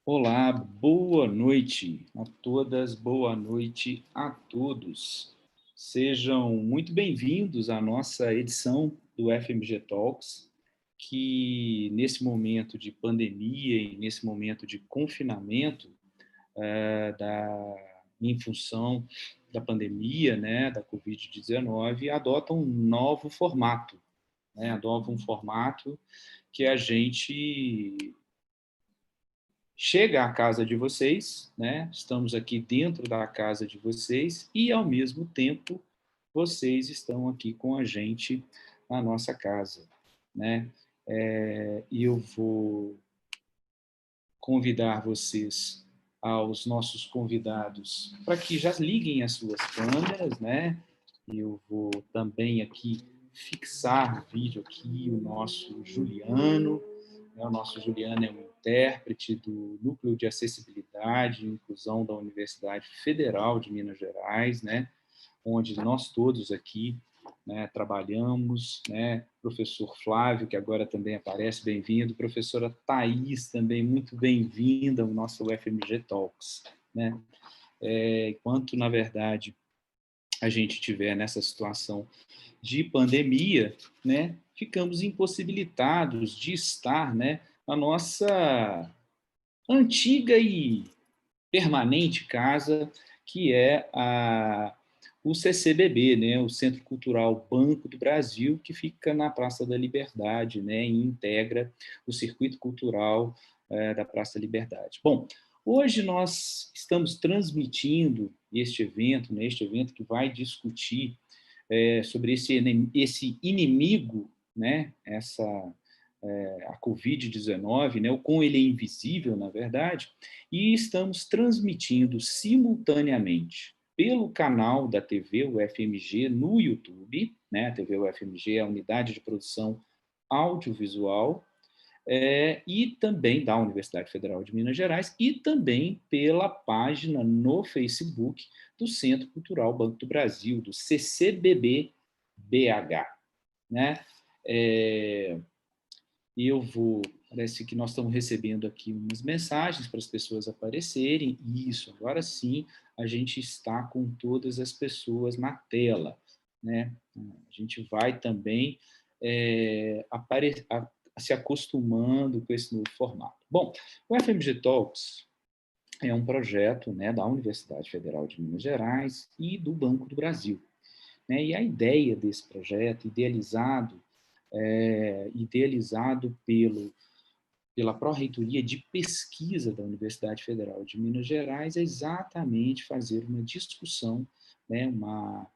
Olá, boa noite a todas, boa noite a todos. Sejam muito bem-vindos à nossa edição do FMG Talks, que nesse momento de pandemia e nesse momento de confinamento, em função da pandemia, né, da Covid-19, adota um novo formato, né, adota um formato que a gente chega à casa de vocês, né? Estamos aqui dentro da casa de vocês e, ao mesmo tempo, vocês estão aqui com a gente na nossa casa, né? E eu vou convidar vocês aos nossos convidados para que já liguem as suas câmeras, né? Eu vou também aqui fixar no vídeo aqui o nosso Juliano, né? O nosso Juliano é um intérprete do Núcleo de Acessibilidade e Inclusão da Universidade Federal de Minas Gerais, né? Onde nós todos aqui, né, trabalhamos, né? Professor Flávio, que agora também aparece, bem-vindo. Professora Thais, também muito bem-vinda ao nosso UFMG Talks, né? Enquanto, na verdade, a gente tiver nessa situação de pandemia, né, ficamos impossibilitados de estar, né, na nossa antiga e permanente casa, que é o CCBB, né, o Centro Cultural Banco do Brasil, que fica na Praça da Liberdade, né, e integra o circuito cultural da Praça da Liberdade. Bom, hoje nós estamos transmitindo este evento, né, este evento que vai discutir sobre esse inimigo, né, a Covid-19, né, o quão ele é invisível, na verdade, e estamos transmitindo simultaneamente pelo canal da TV UFMG no YouTube, né, a TV UFMG é a unidade de produção audiovisual, e também da Universidade Federal de Minas Gerais, e também pela página no Facebook do Centro Cultural Banco do Brasil, do CCBB-BH. Né? É, parece que nós estamos recebendo aqui umas mensagens para as pessoas aparecerem. Isso, agora sim, a gente está com todas as pessoas na tela, né? A gente vai também se acostumando com esse novo formato. Bom, o FMG Talks é um projeto, né, da Universidade Federal de Minas Gerais e do Banco do Brasil, né? E a ideia desse projeto, idealizado pela Pró-Reitoria de Pesquisa da Universidade Federal de Minas Gerais, é exatamente fazer uma discussão, né, uma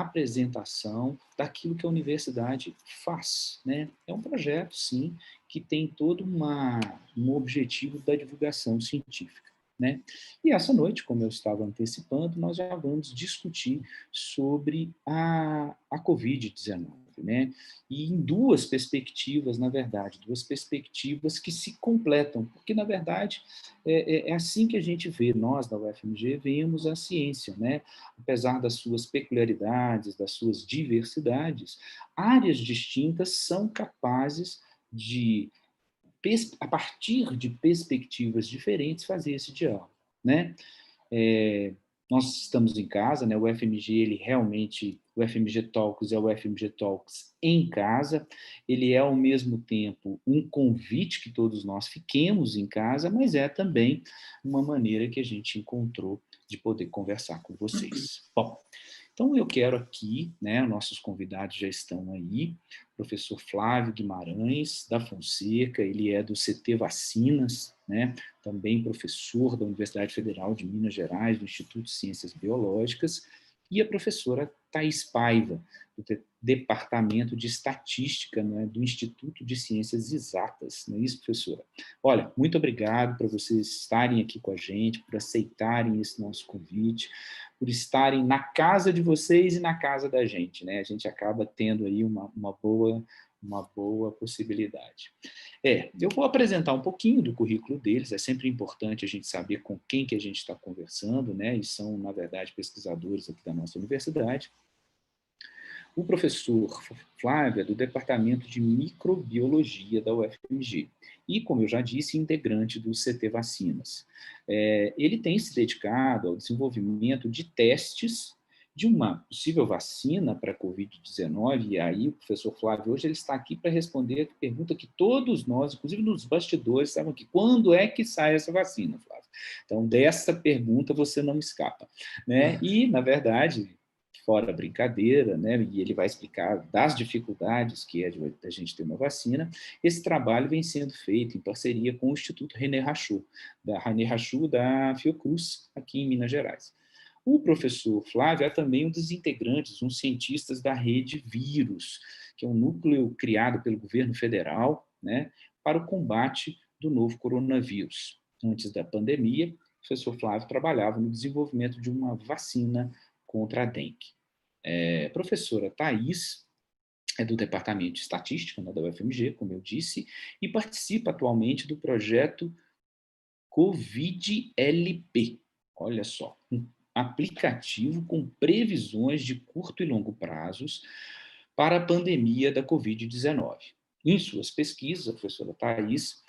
apresentação daquilo que a universidade faz. Né? É um projeto, sim, que tem todo um objetivo da divulgação científica. Né? E essa noite, como eu estava antecipando, nós já vamos discutir sobre a Covid-19, né? E em duas perspectivas, na verdade, duas perspectivas que se completam, porque, na verdade, é assim que a gente vê, nós da UFMG vemos a ciência, né? Apesar das suas peculiaridades, das suas diversidades, áreas distintas são capazes de, a partir de perspectivas diferentes, fazer esse diálogo, né? É, nós estamos em casa, né? O FMG, ele realmente, o FMG Talks é o FMG Talks em casa, ele é ao mesmo tempo um convite que todos nós fiquemos em casa, mas é também uma maneira que a gente encontrou de poder conversar com vocês. Bom, então eu quero aqui, né, nossos convidados já estão aí, professor Flávio Guimarães da Fonseca, ele é do CT Vacinas, né, também professor da Universidade Federal de Minas Gerais, do Instituto de Ciências Biológicas, e a professora Thais Paiva, do Departamento de Estatística, né, do Instituto de Ciências Exatas. Não é isso, professora? Olha, muito obrigado por vocês estarem aqui com a gente, por aceitarem esse nosso convite, por estarem na casa de vocês e na casa da gente, né? A gente acaba tendo aí uma boa possibilidade. Eu vou apresentar um pouquinho do currículo deles, é sempre importante a gente saber com quem que a gente está conversando, né? E são, na verdade, pesquisadores aqui da nossa universidade. O professor Flávio é do Departamento de Microbiologia da UFMG e, como eu já disse, integrante do CT Vacinas. Ele tem se dedicado ao desenvolvimento de testes de uma possível vacina para a Covid-19, e aí o professor Flávio hoje ele está aqui para responder a pergunta que todos nós, inclusive nos bastidores, estavam aqui: quando é que sai essa vacina, Flávio? Então, dessa pergunta você não escapa, né? E, na verdade, fora a brincadeira, né, e ele vai explicar das dificuldades que é de a gente ter uma vacina, esse trabalho vem sendo feito em parceria com o Instituto René Rachou, da Fiocruz, aqui em Minas Gerais. O professor Flávio é também um dos integrantes, um cientistas da rede Vírus, que é um núcleo criado pelo governo federal, né, para o combate do novo coronavírus. Antes da pandemia, o professor Flávio trabalhava no desenvolvimento de uma vacina contra a dengue. Professora Thais é do Departamento de Estatística, né, da UFMG, como eu disse, e participa atualmente do projeto COVID-LP. Olha só, um aplicativo com previsões de curto e longo prazos para a pandemia da Covid-19. Em suas pesquisas, a professora Thais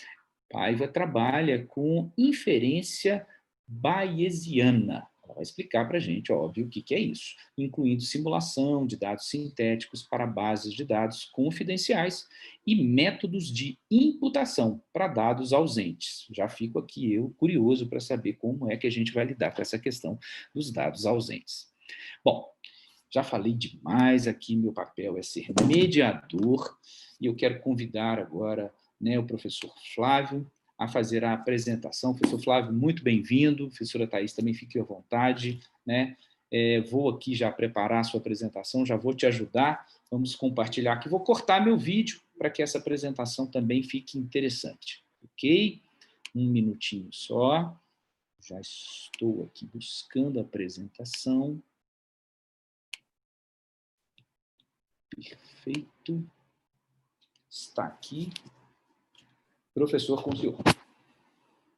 Paiva trabalha com inferência bayesiana. Ela vai explicar para a gente, óbvio, o que é isso, incluindo simulação de dados sintéticos para bases de dados confidenciais e métodos de imputação para dados ausentes. Já fico aqui eu curioso para saber como é que a gente vai lidar com essa questão dos dados ausentes. Bom, já falei demais aqui, meu papel é ser mediador, e eu quero convidar agora, né, o professor Flávio a fazer a apresentação. Professor Flávio, muito bem-vindo. Professora Thais, também fique à vontade, né? Vou aqui já preparar a sua apresentação, já vou te ajudar. Vamos compartilhar aqui. Vou cortar meu vídeo para que essa apresentação também fique interessante. Ok? Um minutinho só. Já estou aqui buscando a apresentação. Perfeito. Está aqui. Professor, com o senhor.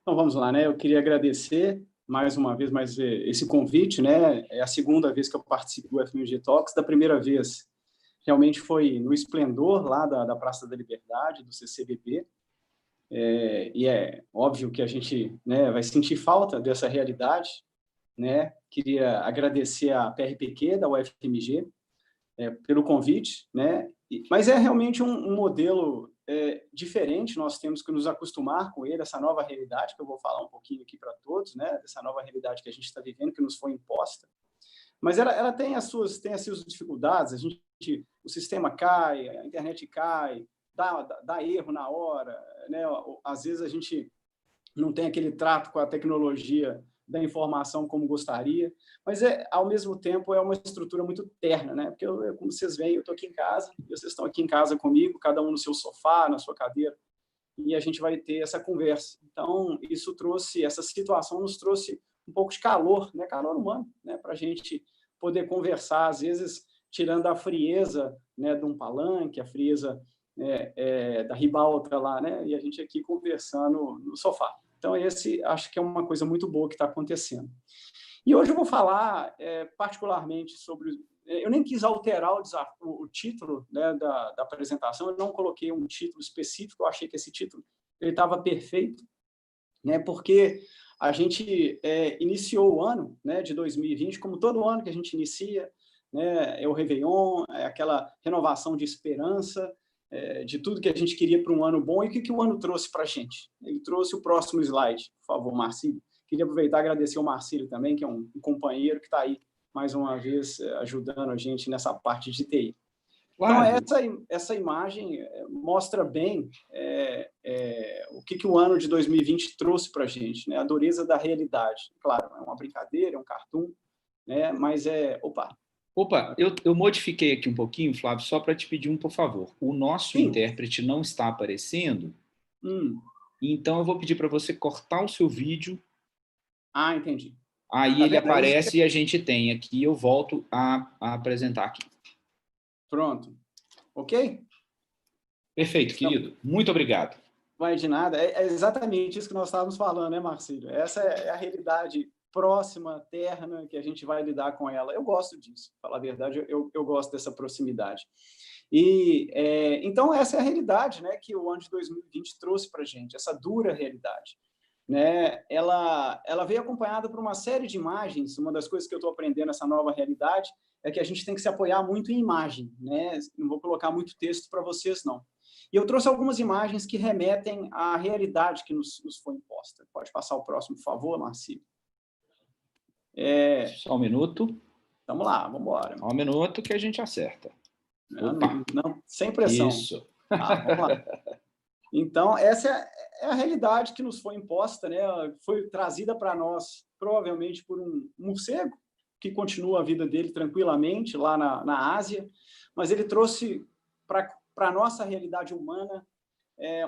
Então, vamos lá, né? Eu queria agradecer mais uma vez esse convite, né? É a segunda vez que eu participo do FMG Talks. Da primeira vez, realmente foi no esplendor lá da Praça da Liberdade, do CCBB. E é óbvio que a gente, né, vai sentir falta dessa realidade, né? Queria agradecer a PRPQ da UFMG pelo convite, né? Mas é realmente um modelo diferente, nós temos que nos acostumar com ele, essa nova realidade, que eu vou falar um pouquinho aqui para todos, né? Dessa nova realidade que a gente está vivendo, que nos foi imposta. Mas ela tem as suas dificuldades, o sistema cai, a internet cai, dá erro na hora, né? Às vezes a gente não tem aquele trato com a tecnologia da informação como gostaria, mas ao mesmo tempo é uma estrutura muito terna, né? Porque como vocês veem, eu estou aqui em casa, vocês estão aqui em casa comigo, cada um no seu sofá, na sua cadeira, e a gente vai ter essa conversa. Então, essa situação nos trouxe um pouco de calor, né? Calor humano, né? Para a gente poder conversar, às vezes tirando a frieza, né, de um palanque, a frieza da ribalta lá, né? E a gente aqui conversando no sofá. Então, acho que é uma coisa muito boa que está acontecendo. E hoje eu vou falar particularmente sobre... Eu nem quis alterar o título, né, da apresentação, eu não coloquei um título específico, eu achei que esse título estava perfeito, né, porque a gente iniciou o ano, né, de 2020, como todo ano que a gente inicia, né, é o Réveillon, é aquela renovação de esperança, de tudo que a gente queria para um ano bom. E o que o ano trouxe para a gente? Ele trouxe o próximo slide, por favor, Marcílio. Queria aproveitar e agradecer ao Marcílio também, que é um companheiro que está aí, mais uma vez, ajudando a gente nessa parte de TI. Claro. Então, essa imagem mostra bem o que o ano de 2020 trouxe para a gente, né? A dureza da realidade. Claro, é uma brincadeira, é um cartoon, né? Mas Opa, eu modifiquei aqui um pouquinho, Flávio, só para te pedir por favor. O nosso intérprete não está aparecendo, então eu vou pedir para você cortar o seu vídeo. Ah, entendi. Aí ele aparece e a gente tem aqui, eu volto a apresentar aqui. Pronto. Ok? Perfeito, querido. Muito obrigado. Não vai de nada. É exatamente isso que nós estávamos falando, né, Marcílio? Essa é a realidade próxima, terna, que a gente vai lidar com ela. Eu gosto disso, para falar a verdade, eu gosto dessa proximidade. Então, essa é a realidade, né, que o ano de 2020 trouxe para a gente, essa dura realidade. Né? Ela veio acompanhada por uma série de imagens. Uma das coisas que eu estou aprendendo nessa nova realidade é que a gente tem que se apoiar muito em imagem. Né? Não vou colocar muito texto para vocês, não. E eu trouxe algumas imagens que remetem à realidade que nos foi imposta. Pode passar o próximo, por favor, Marcílio? Só um minuto. Vamos lá, vamos embora. Só um minuto que a gente acerta. Não, sem pressão. Isso. Vamos lá. Então, essa é a realidade que nos foi imposta, né? Foi trazida para nós, provavelmente, por um morcego, que continua a vida dele tranquilamente lá na Ásia, mas ele trouxe para a nossa realidade humana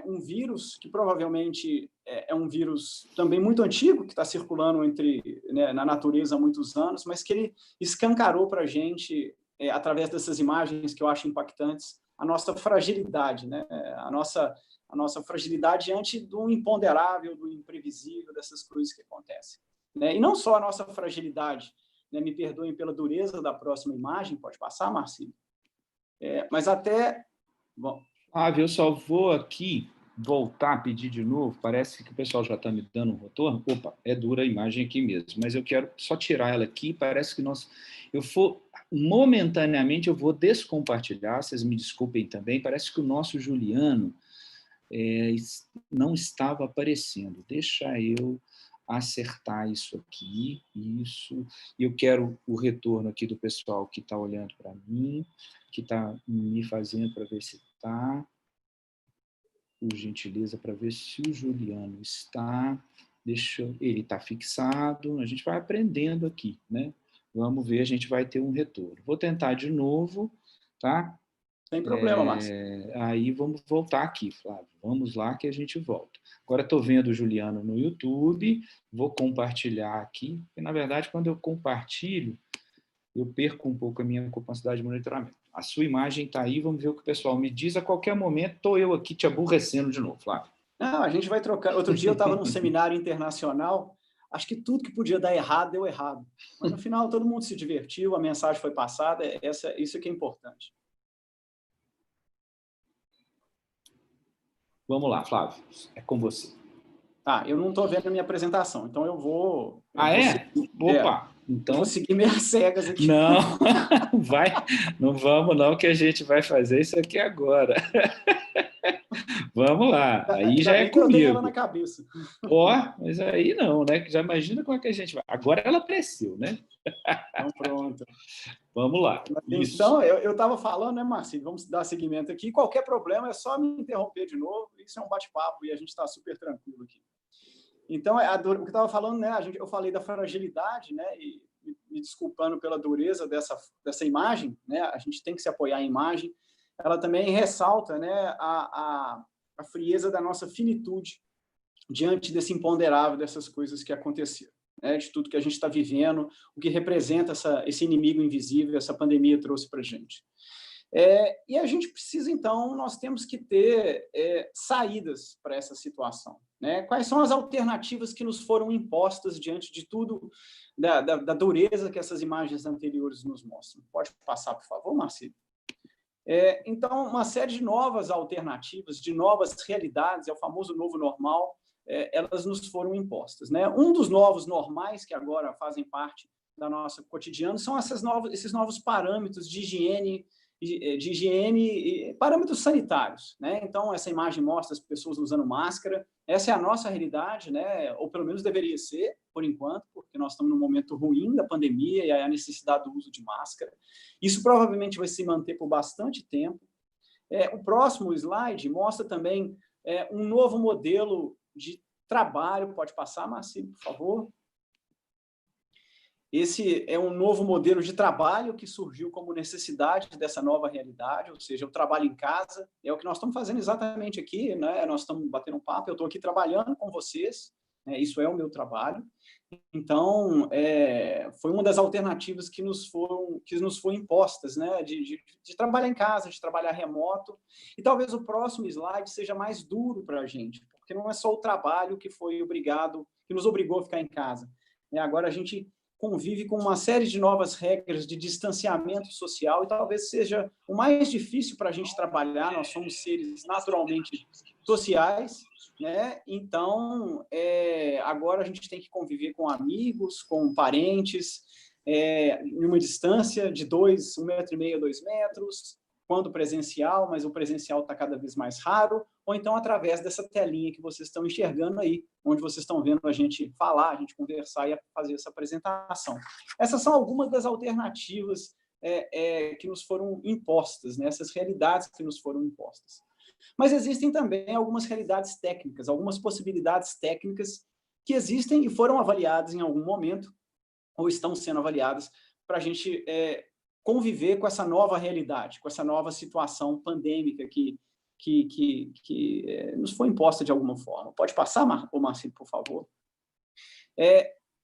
um vírus que provavelmente é um vírus também muito antigo, que está circulando na natureza há muitos anos, mas que ele escancarou para a gente, através dessas imagens que eu acho impactantes, a nossa fragilidade, né? A nossa fragilidade diante do imponderável, do imprevisível, dessas coisas que acontecem. Né? E não só a nossa fragilidade, né? Me perdoem pela dureza da próxima imagem, pode passar, Marcílio? Mas até... Bom, eu só vou aqui voltar a pedir de novo, parece que o pessoal já está me dando um retorno. Opa, é dura a imagem aqui mesmo, mas eu quero só tirar ela aqui, parece que momentaneamente eu vou descompartilhar, vocês me desculpem também, parece que o nosso Juliano não estava aparecendo. Deixa eu acertar isso aqui, isso. E eu quero o retorno aqui do pessoal que está olhando para mim, que está me fazendo para ver se está. Por gentileza, para ver se o Juliano está. Ele está fixado. A gente vai aprendendo aqui, né? Vamos ver, a gente vai ter um retorno. Vou tentar de novo, tá? Sem problema, Márcio. Aí vamos voltar aqui, Flávio. Vamos lá que a gente volta. Agora estou vendo o Juliano no YouTube, vou compartilhar aqui, porque, na verdade, quando eu compartilho, eu perco um pouco a minha capacidade de monitoramento. A sua imagem está aí, vamos ver o que o pessoal me diz. A qualquer momento, estou eu aqui te aborrecendo de novo, Flávio. Não, a gente vai trocar. Outro dia eu estava num seminário internacional, acho que tudo que podia dar errado, deu errado. Mas, no final, todo mundo se divertiu, a mensagem foi passada, isso que é importante. Vamos lá, Flávio, é com você. Eu não estou vendo a minha apresentação, então eu vou... Opa! Então... Vou seguir minhas cegas aqui. Não, não vamos não, que a gente vai fazer isso aqui agora. Vamos lá, aí já é comigo. Eu ela na cabeça. Mas aí não, né? Já imagina como é que a gente vai. Agora ela apareceu, né? Então pronto. Vamos lá. Então, eu estava falando, né, Marcílio? Vamos dar seguimento aqui. Qualquer problema é só me interromper de novo. Isso é um bate-papo e a gente está super tranquilo aqui. Então, o que eu estava falando, né? Eu falei da fragilidade, né? E me desculpando pela dureza dessa imagem, né? A gente tem que se apoiar em imagem. Ela também ressalta, né? A frieza da nossa finitude diante desse imponderável, dessas coisas que aconteceram, né? De tudo que a gente está vivendo, o que representa esse inimigo invisível, essa pandemia trouxe para a gente. E a gente precisa, então, nós temos que ter saídas para essa situação. Né? Quais são as alternativas que nos foram impostas diante de tudo, da dureza que essas imagens anteriores nos mostram? Pode passar, por favor, Marcílio? Então, uma série de novas alternativas, de novas realidades, é o famoso novo normal, elas nos foram impostas. Né? Um dos novos normais que agora fazem parte da nossa cotidiano são esses novos parâmetros de higiene e parâmetros sanitários. Né? Então, essa imagem mostra as pessoas usando máscara. Essa é a nossa realidade, né? Ou pelo menos deveria ser, por enquanto, porque nós estamos num momento ruim da pandemia e a necessidade do uso de máscara. Isso provavelmente vai se manter por bastante tempo. O próximo slide mostra também um novo modelo de trabalho. Pode passar, Marcílio, por favor. Esse é um novo modelo de trabalho que surgiu como necessidade dessa nova realidade, ou seja, o trabalho em casa. É o que nós estamos fazendo exatamente aqui, né? Nós estamos batendo um papo, eu estou aqui trabalhando com vocês, né? Isso é o meu trabalho. Então, foi uma das alternativas que nos foram impostas, né? De trabalhar em casa, de trabalhar remoto. E talvez o próximo slide seja mais duro para a gente, porque não é só o trabalho que nos obrigou a ficar em casa. né? Agora a gente convive com uma série de novas regras de distanciamento social e talvez seja o mais difícil para a gente trabalhar. Nós somos seres naturalmente sociais, né? Então, agora a gente tem que conviver com amigos, com parentes, em uma distância de 1,5 metro, 2 metros, quando presencial, mas o presencial está cada vez mais raro, ou então através dessa telinha que vocês estão enxergando aí, onde vocês estão vendo a gente falar, a gente conversar e fazer essa apresentação. Essas são algumas das alternativas que nos foram impostas, né? Essas realidades que nos foram impostas. Mas existem também algumas realidades técnicas, algumas possibilidades técnicas que existem e foram avaliadas em algum momento, ou estão sendo avaliadas, para a gente conviver com essa nova realidade, com essa nova situação pandêmica que nos foi imposta de alguma forma. Pode passar, Marcelo, por favor?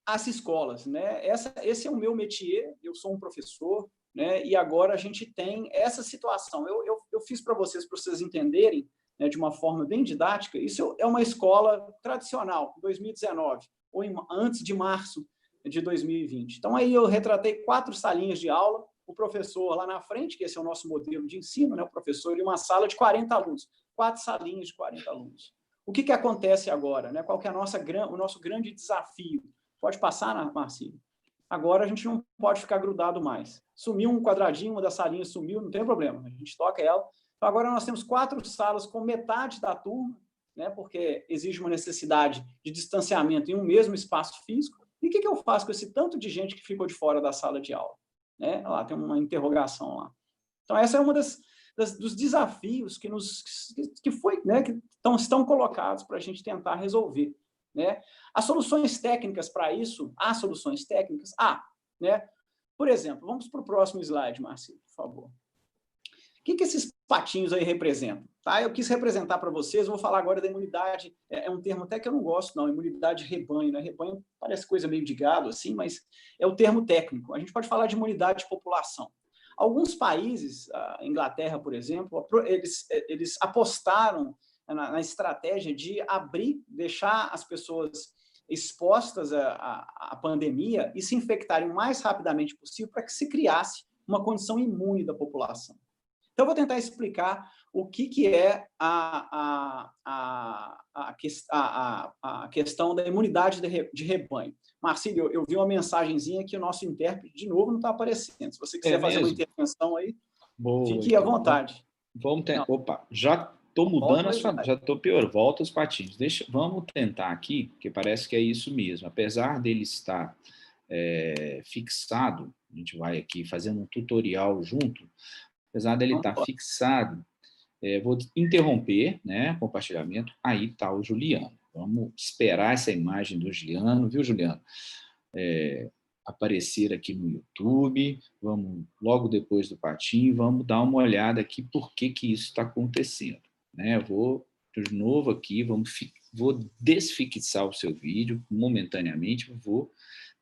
As escolas, né? Esse é o meu métier, eu sou um professor, né? E agora a gente tem essa situação. Eu fiz para vocês entenderem, né, de uma forma bem didática. Isso é uma escola tradicional, 2019, ou antes de março de 2020. Então, aí eu retratei 4 salinhas de aula, o professor lá na frente, que esse é o nosso modelo de ensino, né? O professor, em uma sala de 40 alunos, 4 salinhas de 40 alunos. O que acontece agora, né? Qual que é o nosso grande desafio? Pode passar, Marcílio? Agora a gente não pode ficar grudado mais. Sumiu um quadradinho, uma das salinhas sumiu, não tem problema, a gente toca ela. Então, agora nós temos 4 salas com metade da turma, né? Porque exige uma necessidade de distanciamento em um mesmo espaço físico. E o que eu faço com esse tanto de gente que ficou de fora da sala de aula? Né? Lá tem uma interrogação lá. Então, essa é uma dos desafios que estão colocados para a gente tentar resolver, né? As soluções técnicas para isso, há soluções técnicas? Né? Por exemplo, vamos para o próximo slide, Marcelo, por favor. O que esses patinhos aí representam? Tá? Eu quis representar para vocês, vou falar agora da imunidade, é um termo até que eu não gosto, não, imunidade de rebanho, né? Rebanho parece coisa meio de gado, assim, mas é o termo técnico. A gente pode falar de imunidade de população. Alguns países, a Inglaterra, por exemplo, eles apostaram na estratégia de deixar as pessoas expostas à pandemia e se infectarem o mais rapidamente possível para que se criasse uma condição imune da população. Então, eu vou tentar explicar o que é a questão da imunidade de rebanho. Marcílio, eu vi uma mensagenzinha que o nosso intérprete, de novo, não está aparecendo. Se você quiser fazer uma intervenção aí, fique à vontade. Vamos tentar. Opa, já estou mudando, já estou pior. Volta os patinhos. Vamos tentar aqui, porque parece que é isso mesmo. Apesar dele estar fixado, a gente vai aqui fazendo um tutorial junto. Apesar dele estar fixado, vou interromper, né, compartilhamento. Aí está o Juliano. Vamos esperar essa imagem do Juliano, viu, Juliano? Aparecer aqui no YouTube. Vamos, logo depois do patinho, vamos dar uma olhada aqui por que isso está acontecendo. Né? Vou, de novo aqui, vou desfixar o seu vídeo momentaneamente, vou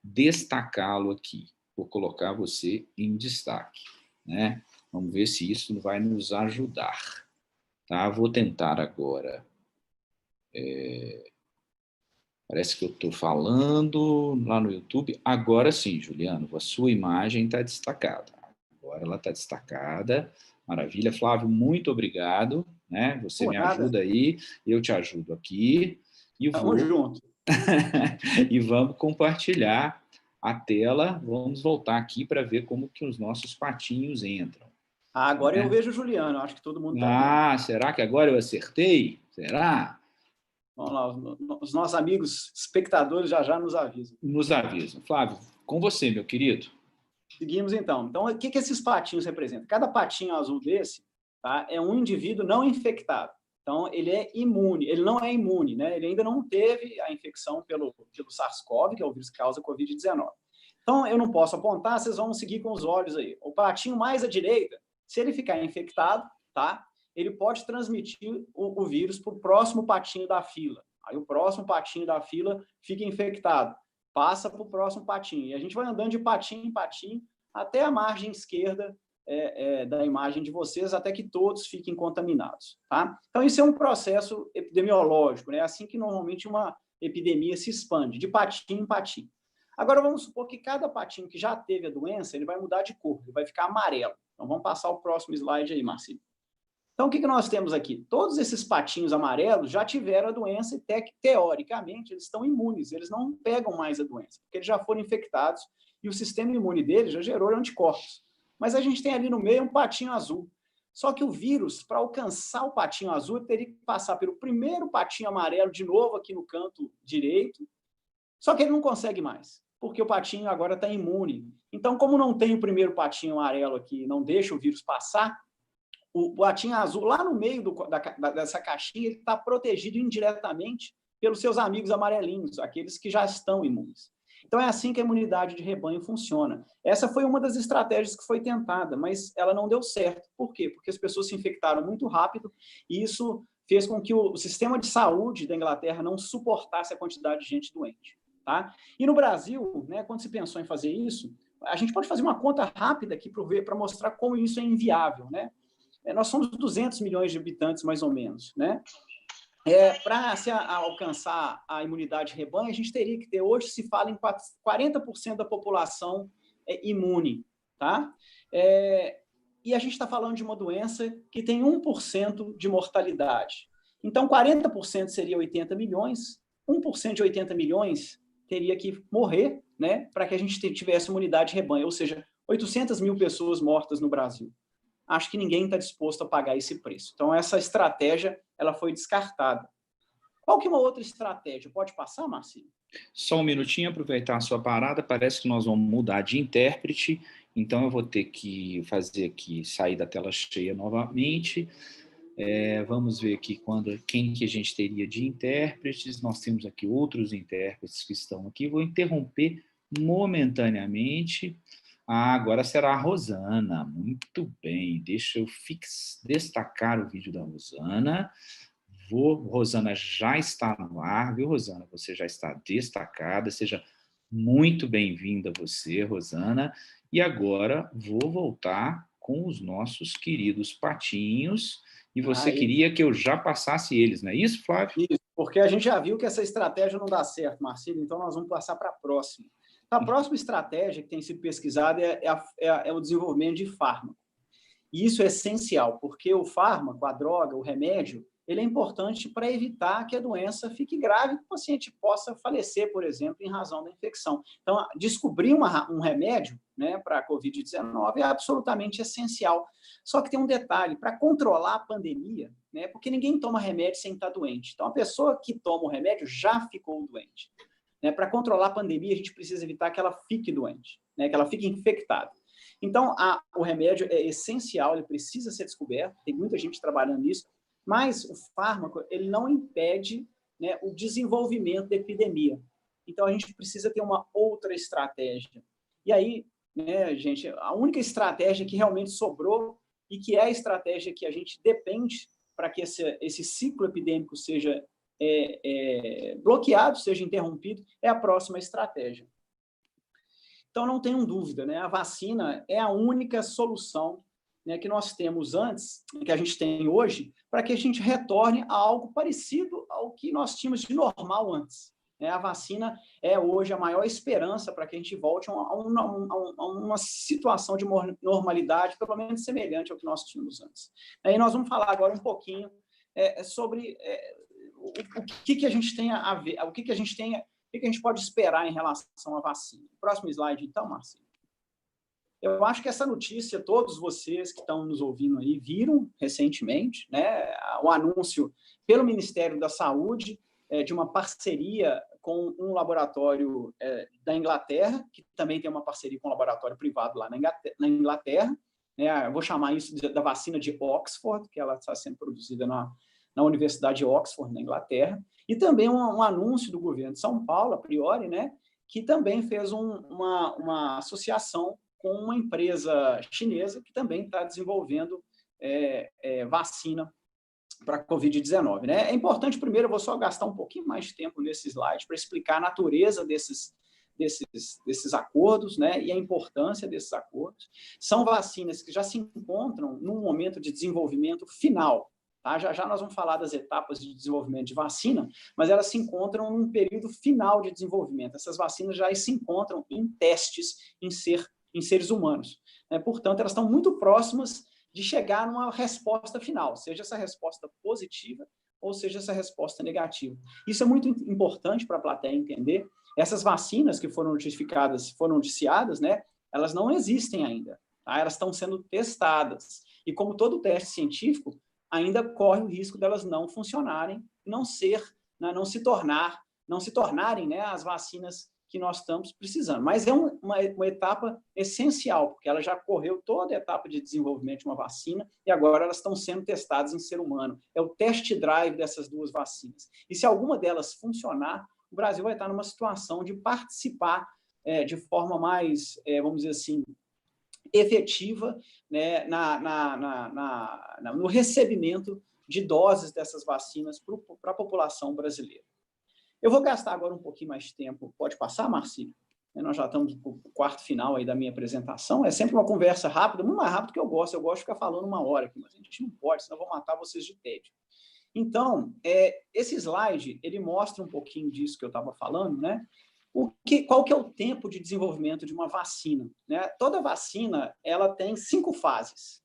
destacá-lo aqui. Vou colocar você em destaque, né? Vamos ver se isso vai nos ajudar. Tá? Vou tentar agora. Parece que eu estou falando lá no YouTube. Agora sim, Juliano, a sua imagem está destacada. Agora ela está destacada. Maravilha. Flávio, muito obrigado. Né? Você me ajuda aí, eu te ajudo aqui. E vamos junto. E vamos compartilhar a tela. Vamos voltar aqui para ver como que os nossos patinhos entram. Agora eu vejo o Juliano, acho que todo mundo está vendo. Será que agora eu acertei? Será? Vamos lá, os nossos amigos espectadores já nos avisam. Nos avisam. Flávio, com você, meu querido. Seguimos, então. Então, o que esses patinhos representam? Cada patinho azul desse, tá, é um indivíduo não infectado. Então, ele é imune. Ele não é imune, né? Ele ainda não teve a infecção pelo SARS-CoV, que é o vírus que causa Covid-19. Então, eu não posso apontar, vocês vão seguir com os olhos aí. O patinho mais à direita, se ele ficar infectado, tá? Ele pode transmitir o vírus para o próximo patinho da fila. Aí o próximo patinho da fila fica infectado, passa para o próximo patinho. E a gente vai andando de patinho em patinho até a margem esquerda da imagem de vocês, até que todos fiquem contaminados. Tá? Então, isso é um processo epidemiológico, né? É assim que normalmente uma epidemia se expande, de patinho em patinho. Agora, vamos supor que cada patinho que já teve a doença, ele vai mudar de cor, ele vai ficar amarelo. Então, vamos passar o próximo slide aí, Marcelo. Então, o que nós temos aqui? Todos esses patinhos amarelos já tiveram a doença e, teoricamente, eles estão imunes, eles não pegam mais a doença, porque eles já foram infectados e o sistema imune deles já gerou anticorpos. Mas a gente tem ali no meio um patinho azul. Só que o vírus, para alcançar o patinho azul, teria que passar pelo primeiro patinho amarelo de novo aqui no canto direito, só que ele não consegue mais, porque o patinho agora está imune. Então, como não tem o primeiro patinho amarelo aqui, não deixa o vírus passar, o patinho azul, lá no meio dessa caixinha, ele está protegido indiretamente pelos seus amigos amarelinhos, aqueles que já estão imunes. Então, é assim que a imunidade de rebanho funciona. Essa foi uma das estratégias que foi tentada, mas ela não deu certo. Por quê? Porque as pessoas se infectaram muito rápido e isso fez com que o sistema de saúde da Inglaterra não suportasse a quantidade de gente doente. Tá? E no Brasil, né, quando se pensou em fazer isso, a gente pode fazer uma conta rápida aqui para mostrar como isso é inviável. Né? Nós somos 200 milhões de habitantes, mais ou menos. Né? Para se alcançar a imunidade de rebanho, a gente teria que ter, hoje se fala em 40% da população imune. Tá? E a gente está falando de uma doença que tem 1% de mortalidade. Então, 40% seria 80 milhões, 1% de 80 milhões teria que morrer, né, para que a gente tivesse imunidade de rebanho, ou seja, 800 mil pessoas mortas no Brasil. Acho que ninguém está disposto a pagar esse preço. Então, essa estratégia ela foi descartada. Qual que é uma outra estratégia? Pode passar, Marcelo? Só um minutinho, aproveitar a sua parada. Parece que nós vamos mudar de intérprete, então eu vou ter que fazer aqui, sair da tela cheia novamente. Vamos ver aqui quem que a gente teria de intérpretes. Nós temos aqui outros intérpretes que estão aqui. Vou interromper momentaneamente. Agora será a Rosana. Muito bem. Deixa eu destacar o vídeo da Rosana. Rosana já está no ar, viu, Rosana? Você já está destacada. Seja muito bem-vinda você, Rosana. E agora vou voltar com os nossos queridos patinhos. E você queria que eu já passasse eles, não é isso, Flávio? Isso, porque a gente já viu que essa estratégia não dá certo, Marcelo, então nós vamos passar para a próxima. A próxima estratégia que tem sido pesquisada é o desenvolvimento de fármaco. E isso é essencial, porque o fármaco, a droga, o remédio, ele é importante para evitar que a doença fique grave e que o paciente possa falecer, por exemplo, em razão da infecção. Então, descobrir um remédio, né, para a Covid-19 é absolutamente essencial. Só que tem um detalhe, para controlar a pandemia, né, porque ninguém toma remédio sem estar doente. Então, a pessoa que toma o remédio já ficou doente. Né? Para controlar a pandemia, a gente precisa evitar que ela fique doente, né, que ela fique infectada. Então, o remédio é essencial, ele precisa ser descoberto, tem muita gente trabalhando nisso, mas o fármaco ele não impede, né, o desenvolvimento da epidemia. Então, a gente precisa ter uma outra estratégia. E aí, né, gente, a única estratégia que realmente sobrou e que é a estratégia que a gente depende para que esse ciclo epidêmico seja bloqueado, seja interrompido, é a próxima estratégia. Então, não tenham dúvida, né, a vacina é a única solução, né, que nós temos antes, que a gente tem hoje, para que a gente retorne a algo parecido ao que nós tínhamos de normal antes. A vacina é hoje a maior esperança para que a gente volte a uma situação de normalidade, pelo menos semelhante ao que nós tínhamos antes. Aí nós vamos falar agora um pouquinho sobre o que a gente tem a ver, o que a gente pode esperar em relação à vacina. Próximo slide, então, Marcelo. Eu acho que essa notícia, todos vocês que estão nos ouvindo aí, viram recentemente, né, o anúncio pelo Ministério da Saúde de uma parceria com um laboratório da Inglaterra, que também tem uma parceria com um laboratório privado lá na Inglaterra. Eu vou chamar isso da vacina de Oxford, que ela está sendo produzida na Universidade de Oxford, na Inglaterra. E também um anúncio do governo de São Paulo, a priori, né, que também fez uma associação com uma empresa chinesa que também está desenvolvendo vacina para a Covid-19. Né? É importante, primeiro, eu vou só gastar um pouquinho mais de tempo nesse slide para explicar a natureza desses acordos, né, e a importância desses acordos. São vacinas que já se encontram num momento de desenvolvimento final. Tá? Já já nós vamos falar das etapas de desenvolvimento de vacina, mas elas se encontram num período final de desenvolvimento. Essas vacinas já se encontram em testes em seres humanos. Né? Portanto, elas estão muito próximas de chegar numa resposta final, seja essa resposta positiva ou seja essa resposta negativa. Isso é muito importante para a plateia entender. Essas vacinas que foram notificadas, foram noticiadas, né, elas não existem ainda. Tá? Elas estão sendo testadas. E como todo teste científico, ainda corre o risco delas não funcionarem, não se tornarem, né, as vacinas que nós estamos precisando. Mas é uma etapa essencial, porque ela já correu toda a etapa de desenvolvimento de uma vacina e agora elas estão sendo testadas em ser humano. É o test drive dessas duas vacinas. E se alguma delas funcionar, o Brasil vai estar numa situação de participar de forma mais, vamos dizer assim, efetiva, né, no recebimento de doses dessas vacinas para a população brasileira. Eu vou gastar agora um pouquinho mais de tempo. Pode passar, Marcílio? Nós já estamos no quarto final aí da minha apresentação. É sempre uma conversa rápida, muito mais rápido que eu gosto. Eu gosto de ficar falando uma hora aqui, mas a gente não pode, senão eu vou matar vocês de tédio. Então, esse slide, ele mostra um pouquinho disso que eu estava falando, né? Qual que é o tempo de desenvolvimento de uma vacina? Né? Toda vacina, ela tem 5 fases.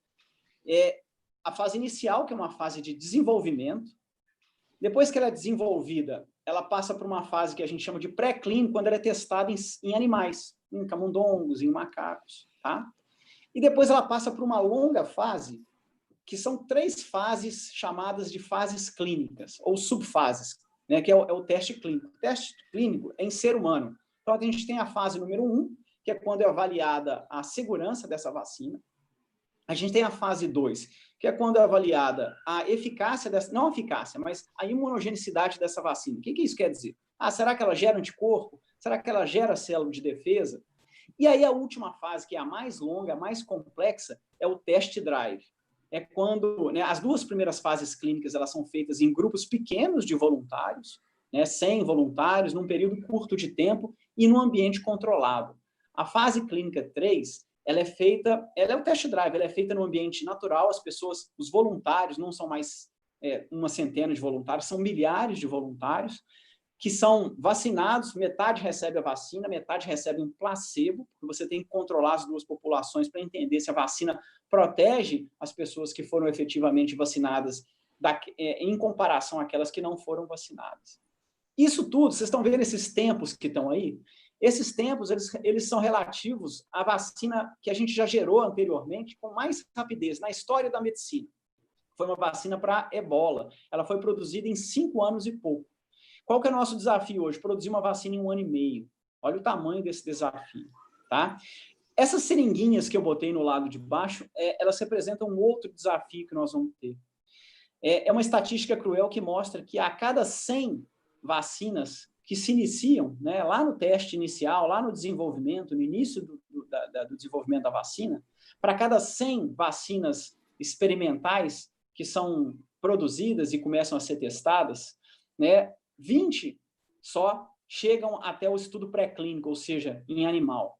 A fase inicial, que é uma fase de desenvolvimento. Depois que ela é desenvolvida, ela passa por uma fase que a gente chama de pré-clínico, quando ela é testada em animais, em camundongos, em macacos. Tá? E depois ela passa por uma longa fase, que são 3 fases chamadas de fases clínicas, ou subfases, né, que é o teste clínico. O teste clínico é em ser humano. Então, a gente tem a fase número 1, que é quando é avaliada a segurança dessa vacina. A gente tem a fase 2, que é quando é avaliada a eficácia não a eficácia, mas a imunogenicidade dessa vacina. O que isso quer dizer? Será que ela gera anticorpo? Será que ela gera célula de defesa? E aí a última fase, que é a mais longa, a mais complexa, é o test drive. É quando, né, as 2 primeiras fases clínicas elas são feitas em grupos pequenos de voluntários, né, 100 voluntários, num período curto de tempo e num ambiente controlado. A fase clínica 3, ela é o test drive, ela é feita no ambiente natural, os voluntários não são mais uma centena de voluntários, são milhares de voluntários que são vacinados, metade recebe a vacina, metade recebe um placebo, porque você tem que controlar as 2 populações para entender se a vacina protege as pessoas que foram efetivamente vacinadas em comparação àquelas que não foram vacinadas. Isso tudo, vocês estão vendo esses tempos que estão aí? Esses tempos, eles são relativos à vacina que a gente já gerou anteriormente com mais rapidez na história da medicina. Foi uma vacina para ebola. Ela foi produzida em 5 anos e pouco. Qual que é o nosso desafio hoje? Produzir uma vacina em 1 ano e meio. Olha o tamanho desse desafio, tá? Essas seringuinhas que eu botei no lado de baixo, elas representam um outro desafio que nós vamos ter. É uma estatística cruel que mostra que a cada 100 vacinas que se iniciam, né, lá no teste inicial, lá no desenvolvimento, no início do desenvolvimento da vacina, para cada 100 vacinas experimentais que são produzidas e começam a ser testadas, né, 20 só chegam até o estudo pré-clínico, ou seja, em animal.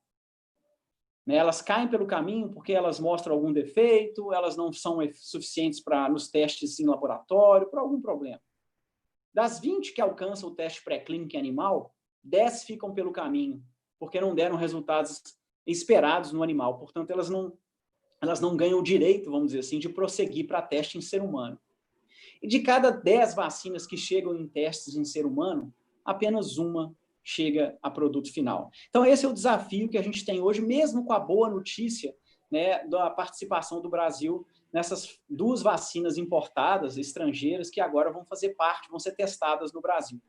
Né, elas caem pelo caminho porque elas mostram algum defeito, elas não são suficientes nos testes em laboratório, por algum problema. Das 20 que alcançam o teste pré-clínico em animal, 10 ficam pelo caminho, porque não deram resultados esperados no animal. Portanto, elas não ganham o direito, vamos dizer assim, de prosseguir para teste em ser humano. E de cada 10 vacinas que chegam em testes em ser humano, apenas uma chega a produto final. Então, esse é o desafio que a gente tem hoje, mesmo com a boa notícia, né, da participação do Brasil nessas 2 vacinas importadas, estrangeiras, que agora vão fazer parte, vão ser testadas no Brasil.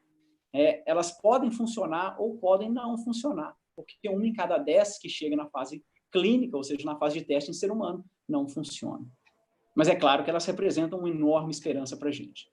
Elas podem funcionar ou podem não funcionar, porque 1 em cada 10 que chega na fase clínica, ou seja, na fase de teste em ser humano, não funciona. Mas é claro que elas representam uma enorme esperança para a gente.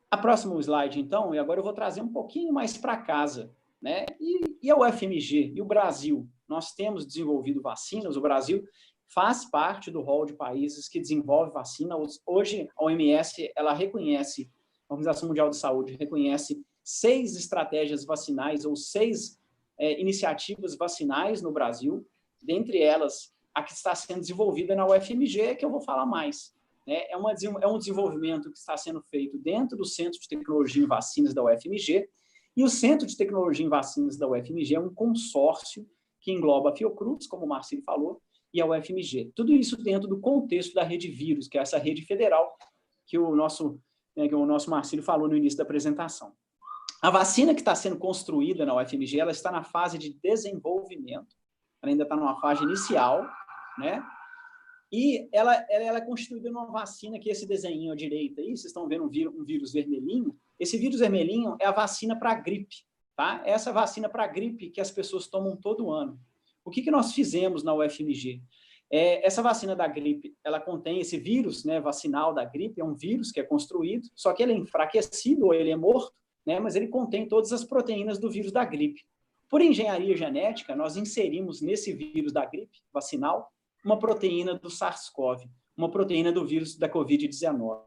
A próxima slide, então, e agora eu vou trazer um pouquinho mais para casa, né? E a UFMG e o Brasil? Nós temos desenvolvido vacinas, o Brasil faz parte do rol de países que desenvolve vacina. Hoje, a OMS, ela reconhece, a Organização Mundial de Saúde reconhece 6 estratégias vacinais ou 6 iniciativas vacinais no Brasil, dentre elas a que está sendo desenvolvida na UFMG, que eu vou falar mais. né, é um desenvolvimento que está sendo feito dentro do Centro de Tecnologia em Vacinas da UFMG, e o Centro de Tecnologia em Vacinas da UFMG é um consórcio que engloba a Fiocruz, como o Marcílio falou, e a UFMG. Tudo isso dentro do contexto da rede vírus, que é essa rede federal que o nosso Marcílio falou no início da apresentação. A vacina que está sendo construída na UFMG, ela está na fase de desenvolvimento, ela ainda está numa fase inicial, né? E ela é constituída numa vacina que esse desenho à direita aí, vocês estão vendo um vírus vermelhinho, esse vírus vermelhinho é a vacina para gripe, tá? Essa vacina para gripe que as pessoas tomam todo ano. O que nós fizemos na UFMG? Essa vacina da gripe, ela contém esse vírus, né, vacinal da gripe, é um vírus que é construído, só que ele é enfraquecido ou ele é morto, né, mas ele contém todas as proteínas do vírus da gripe. Por engenharia genética, nós inserimos nesse vírus da gripe vacinal uma proteína do SARS-CoV, uma proteína do vírus da Covid-19.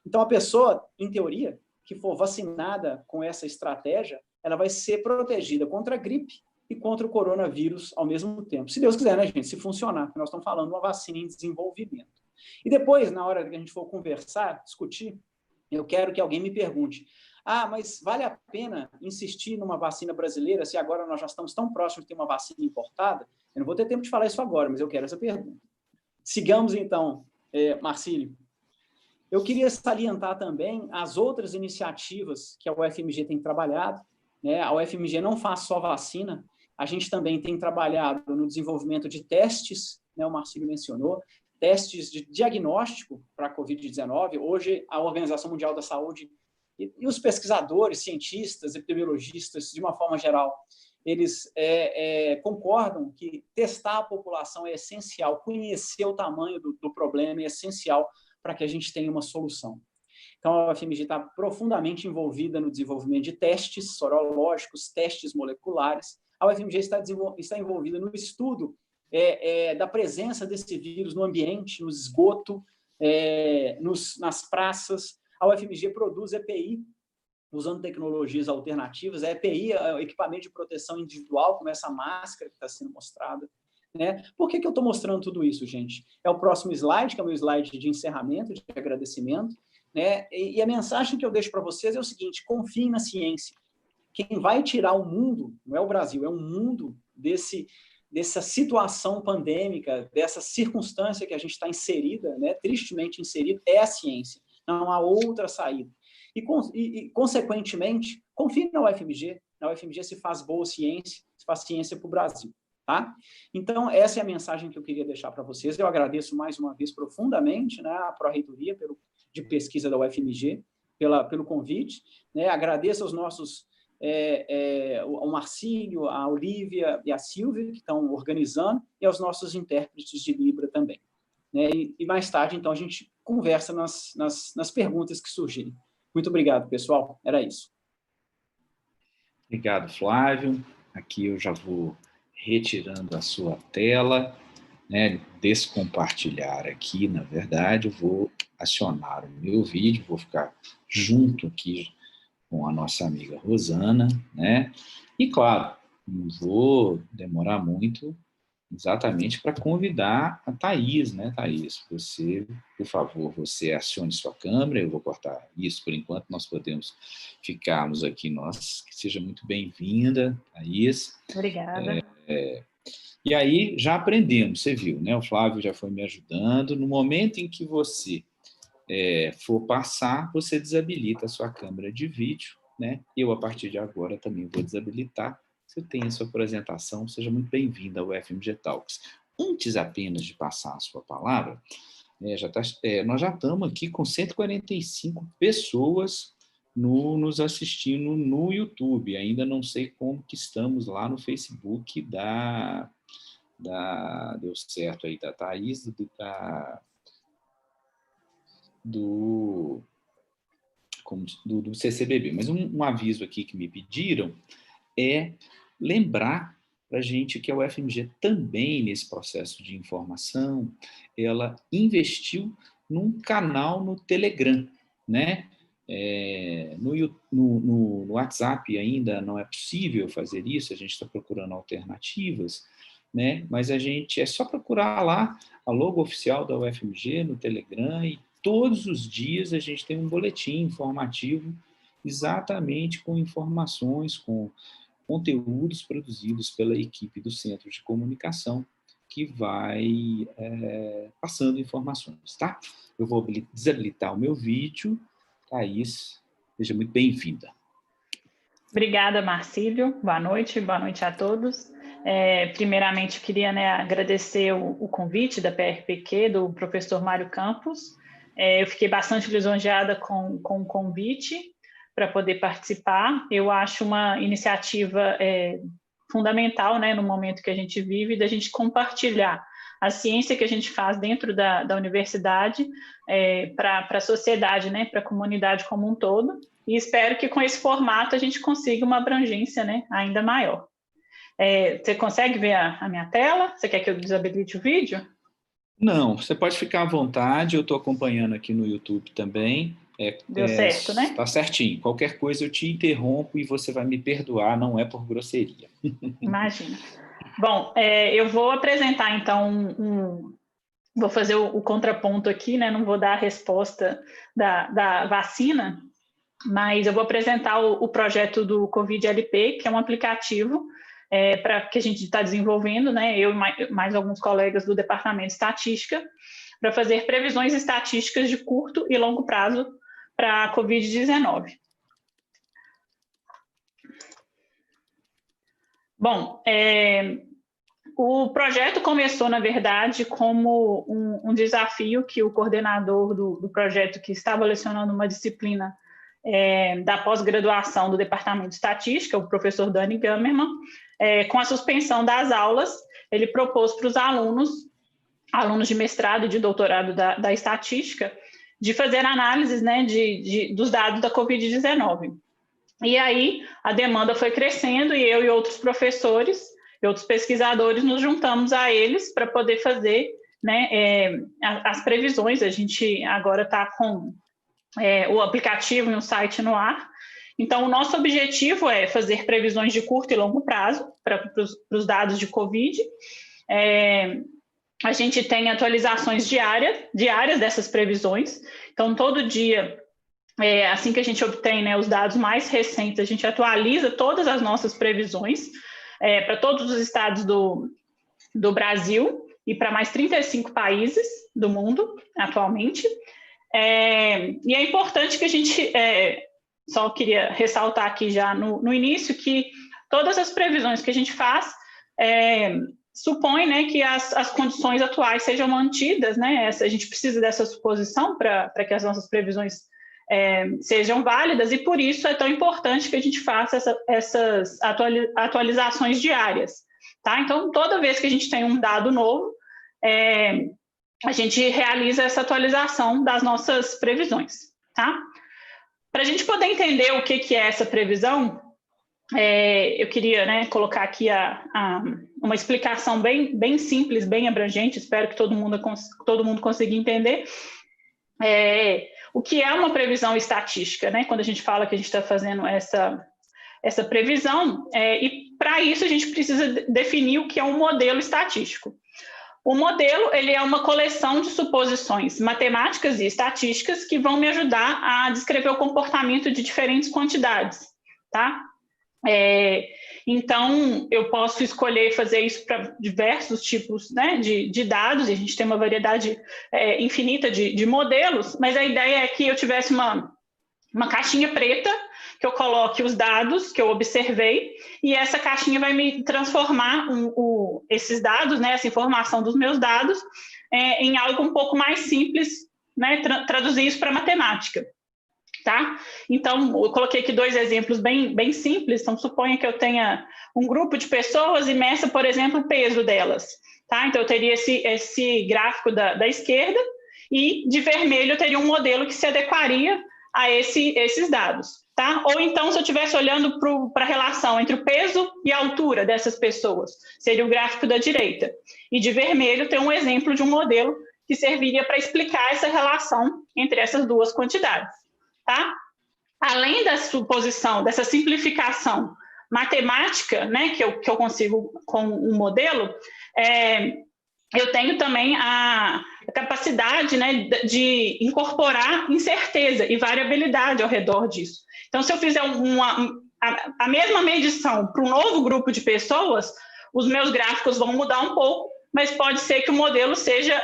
Então, a pessoa, em teoria, que for vacinada com essa estratégia, ela vai ser protegida contra a gripe e contra o coronavírus ao mesmo tempo. Se Deus quiser, né, gente? Se funcionar, porque nós estamos falando de uma vacina em desenvolvimento. E depois, na hora que a gente for conversar, discutir, eu quero que alguém me pergunte: mas vale a pena insistir numa vacina brasileira se agora nós já estamos tão próximos de ter uma vacina importada? Eu não vou ter tempo de falar isso agora, mas eu quero essa pergunta. Sigamos, então, Marcílio. Eu queria salientar também as outras iniciativas que a UFMG tem trabalhado, né? A UFMG não faz só vacina, a gente também tem trabalhado no desenvolvimento de testes, né? O Marcílio mencionou, testes de diagnóstico para a Covid-19. Hoje, a Organização Mundial da Saúde e os pesquisadores, cientistas, epidemiologistas, de uma forma geral, eles concordam que testar a população é essencial, conhecer o tamanho do problema é essencial para que a gente tenha uma solução. Então, a UFMG está profundamente envolvida no desenvolvimento de testes sorológicos, testes moleculares. A UFMG está envolvida no estudo da presença desse vírus no ambiente, no esgoto, nas praças. A UFMG produz EPI, usando tecnologias alternativas. A EPI é o equipamento de proteção individual, como essa máscara que está sendo mostrada. Né? Por que eu estou mostrando tudo isso, gente? É o próximo slide, que é o meu slide de encerramento, de agradecimento. Né? E a mensagem que eu deixo para vocês é o seguinte: confiem na ciência. Quem vai tirar o mundo, não é o Brasil, é o mundo dessa situação pandêmica, dessa circunstância que a gente está inserida, né? Tristemente inserida, é a ciência. Não há outra saída. E consequentemente, confie na UFMG. Na UFMG se faz boa ciência, se faz ciência para o Brasil. Tá? Então, essa é a mensagem que eu queria deixar para vocês. Eu agradeço mais uma vez profundamente, né, a Pró-Reitoria de Pesquisa da UFMG pelo convite. Né? Agradeço aos nossos, ao Marcílio, a Olívia e a Silvia, que estão organizando, e aos nossos intérpretes de Libra também. Né? E mais tarde, então, a gente conversa nas perguntas que surgirem. Muito obrigado, pessoal. Era isso. Obrigado, Flávio. Aqui eu já vou retirando a sua tela, né, descompartilhar aqui, na verdade, eu vou acionar o meu vídeo, vou ficar junto aqui com a nossa amiga Rosana, né, e claro, não vou demorar muito exatamente para convidar a Thaís, né, Thaís? Você, por favor, você acione sua câmera, eu vou cortar isso por enquanto, nós podemos ficarmos aqui, que seja muito bem-vinda, Thaís. Obrigada. E aí, já aprendemos, você viu, né? O Flávio já foi me ajudando, no momento em que você for passar, você desabilita a sua câmera de vídeo, né? Eu, a partir de agora, também vou desabilitar. Você tem a sua apresentação, seja muito bem-vindo ao UFMG Talks. Antes apenas de passar a sua palavra, nós já estamos aqui com 145 pessoas nos assistindo no YouTube. Ainda não sei como que estamos lá no Facebook deu certo aí da Thaís, do CCBB. Mas um aviso aqui que me pediram é lembrar para a gente que a UFMG também, nesse processo de informação, ela investiu num canal no Telegram, né? No WhatsApp ainda não é possível fazer isso, a gente está procurando alternativas, né? Mas é só procurar lá a logo oficial da UFMG no Telegram e todos os dias a gente tem um boletim informativo exatamente com informações, com conteúdos produzidos pela equipe do Centro de Comunicação, que vai passando informações, tá? Eu vou desabilitar o meu vídeo. Thaís, seja muito bem-vinda. Obrigada, Marcílio. Boa noite a todos. Primeiramente, queria agradecer o convite da PRPQ, do professor Mário Campos. Eu fiquei bastante lisonjeada com o convite para poder participar. Eu acho uma iniciativa fundamental, no momento que a gente vive, da gente compartilhar a ciência que a gente faz dentro da universidade para a sociedade, para a comunidade como um todo. E espero que com esse formato a gente consiga uma abrangência ainda maior. Você consegue ver a minha tela? Você quer que eu desabilite o vídeo? Não, você pode ficar à vontade, eu estou acompanhando aqui no YouTube também. Deu certo, né? Tá certinho. Qualquer coisa eu te interrompo e você vai me perdoar, não é por grosseria. Imagina. Bom, eu vou apresentar então vou fazer o contraponto aqui, não vou dar a resposta da vacina, mas eu vou apresentar o projeto do COVID-LP, que é um aplicativo que a gente está desenvolvendo, eu e mais alguns colegas do Departamento de Estatística, para fazer previsões estatísticas de curto e longo prazo para a COVID-19. Bom, o projeto começou, na verdade, como um desafio que o coordenador do projeto, que estava lecionando uma disciplina da pós-graduação do Departamento de Estatística, o professor Dani Gamerman, com a suspensão das aulas, ele propôs para os alunos de mestrado e de doutorado da estatística, de fazer análises dos dados da Covid-19. E aí a demanda foi crescendo e eu e outros professores e outros pesquisadores nos juntamos a eles para poder fazer as previsões. A gente agora está com o aplicativo e um site no ar. Então, o nosso objetivo é fazer previsões de curto e longo prazo para os dados de Covid. A gente tem atualizações diárias dessas previsões. Então, todo dia, assim que a gente obtém os dados mais recentes, a gente atualiza todas as nossas previsões para todos os estados do Brasil e para mais 35 países do mundo atualmente. E é importante que a gente, só queria ressaltar aqui já no início, que todas as previsões que a gente faz supõe que as condições atuais sejam mantidas, a gente precisa dessa suposição para que as nossas previsões sejam válidas, e por isso é tão importante que a gente faça essas atualizações diárias. Tá? Então, toda vez que a gente tem um dado novo, a gente realiza essa atualização das nossas previsões. Tá? Para a gente poder entender o que é essa previsão, eu queria colocar aqui uma explicação bem simples, bem abrangente, espero que todo mundo consiga entender. O que é uma previsão estatística, quando a gente fala que a gente está fazendo essa previsão, e para isso a gente precisa definir o que é um modelo estatístico. O modelo ele é uma coleção de suposições matemáticas e estatísticas que vão me ajudar a descrever o comportamento de diferentes quantidades, tá? Então, eu posso escolher fazer isso para diversos tipos de dados, e a gente tem uma variedade infinita de modelos, mas a ideia é que eu tivesse uma caixinha preta, que eu coloque os dados que eu observei, e essa caixinha vai me transformar esses dados, essa informação dos meus dados, em algo um pouco mais simples, traduzir isso para matemática. Tá? Então, eu coloquei aqui 2 exemplos bem simples. Então, suponha que eu tenha um grupo de pessoas e meça, por exemplo, o peso delas. Tá? Então, eu teria esse gráfico da esquerda, e de vermelho eu teria um modelo que se adequaria a esses dados. Tá? Ou então, se eu estivesse olhando para a relação entre o peso e a altura dessas pessoas, seria o gráfico da direita. E de vermelho tem um exemplo de um modelo que serviria para explicar essa relação entre essas duas quantidades. Tá? Além da suposição, dessa simplificação matemática, que eu consigo com um modelo, eu tenho também a capacidade, né, de incorporar incerteza e variabilidade ao redor disso. Então, se eu fizer a mesma medição para um novo grupo de pessoas, os meus gráficos vão mudar um pouco, mas pode ser que o modelo seja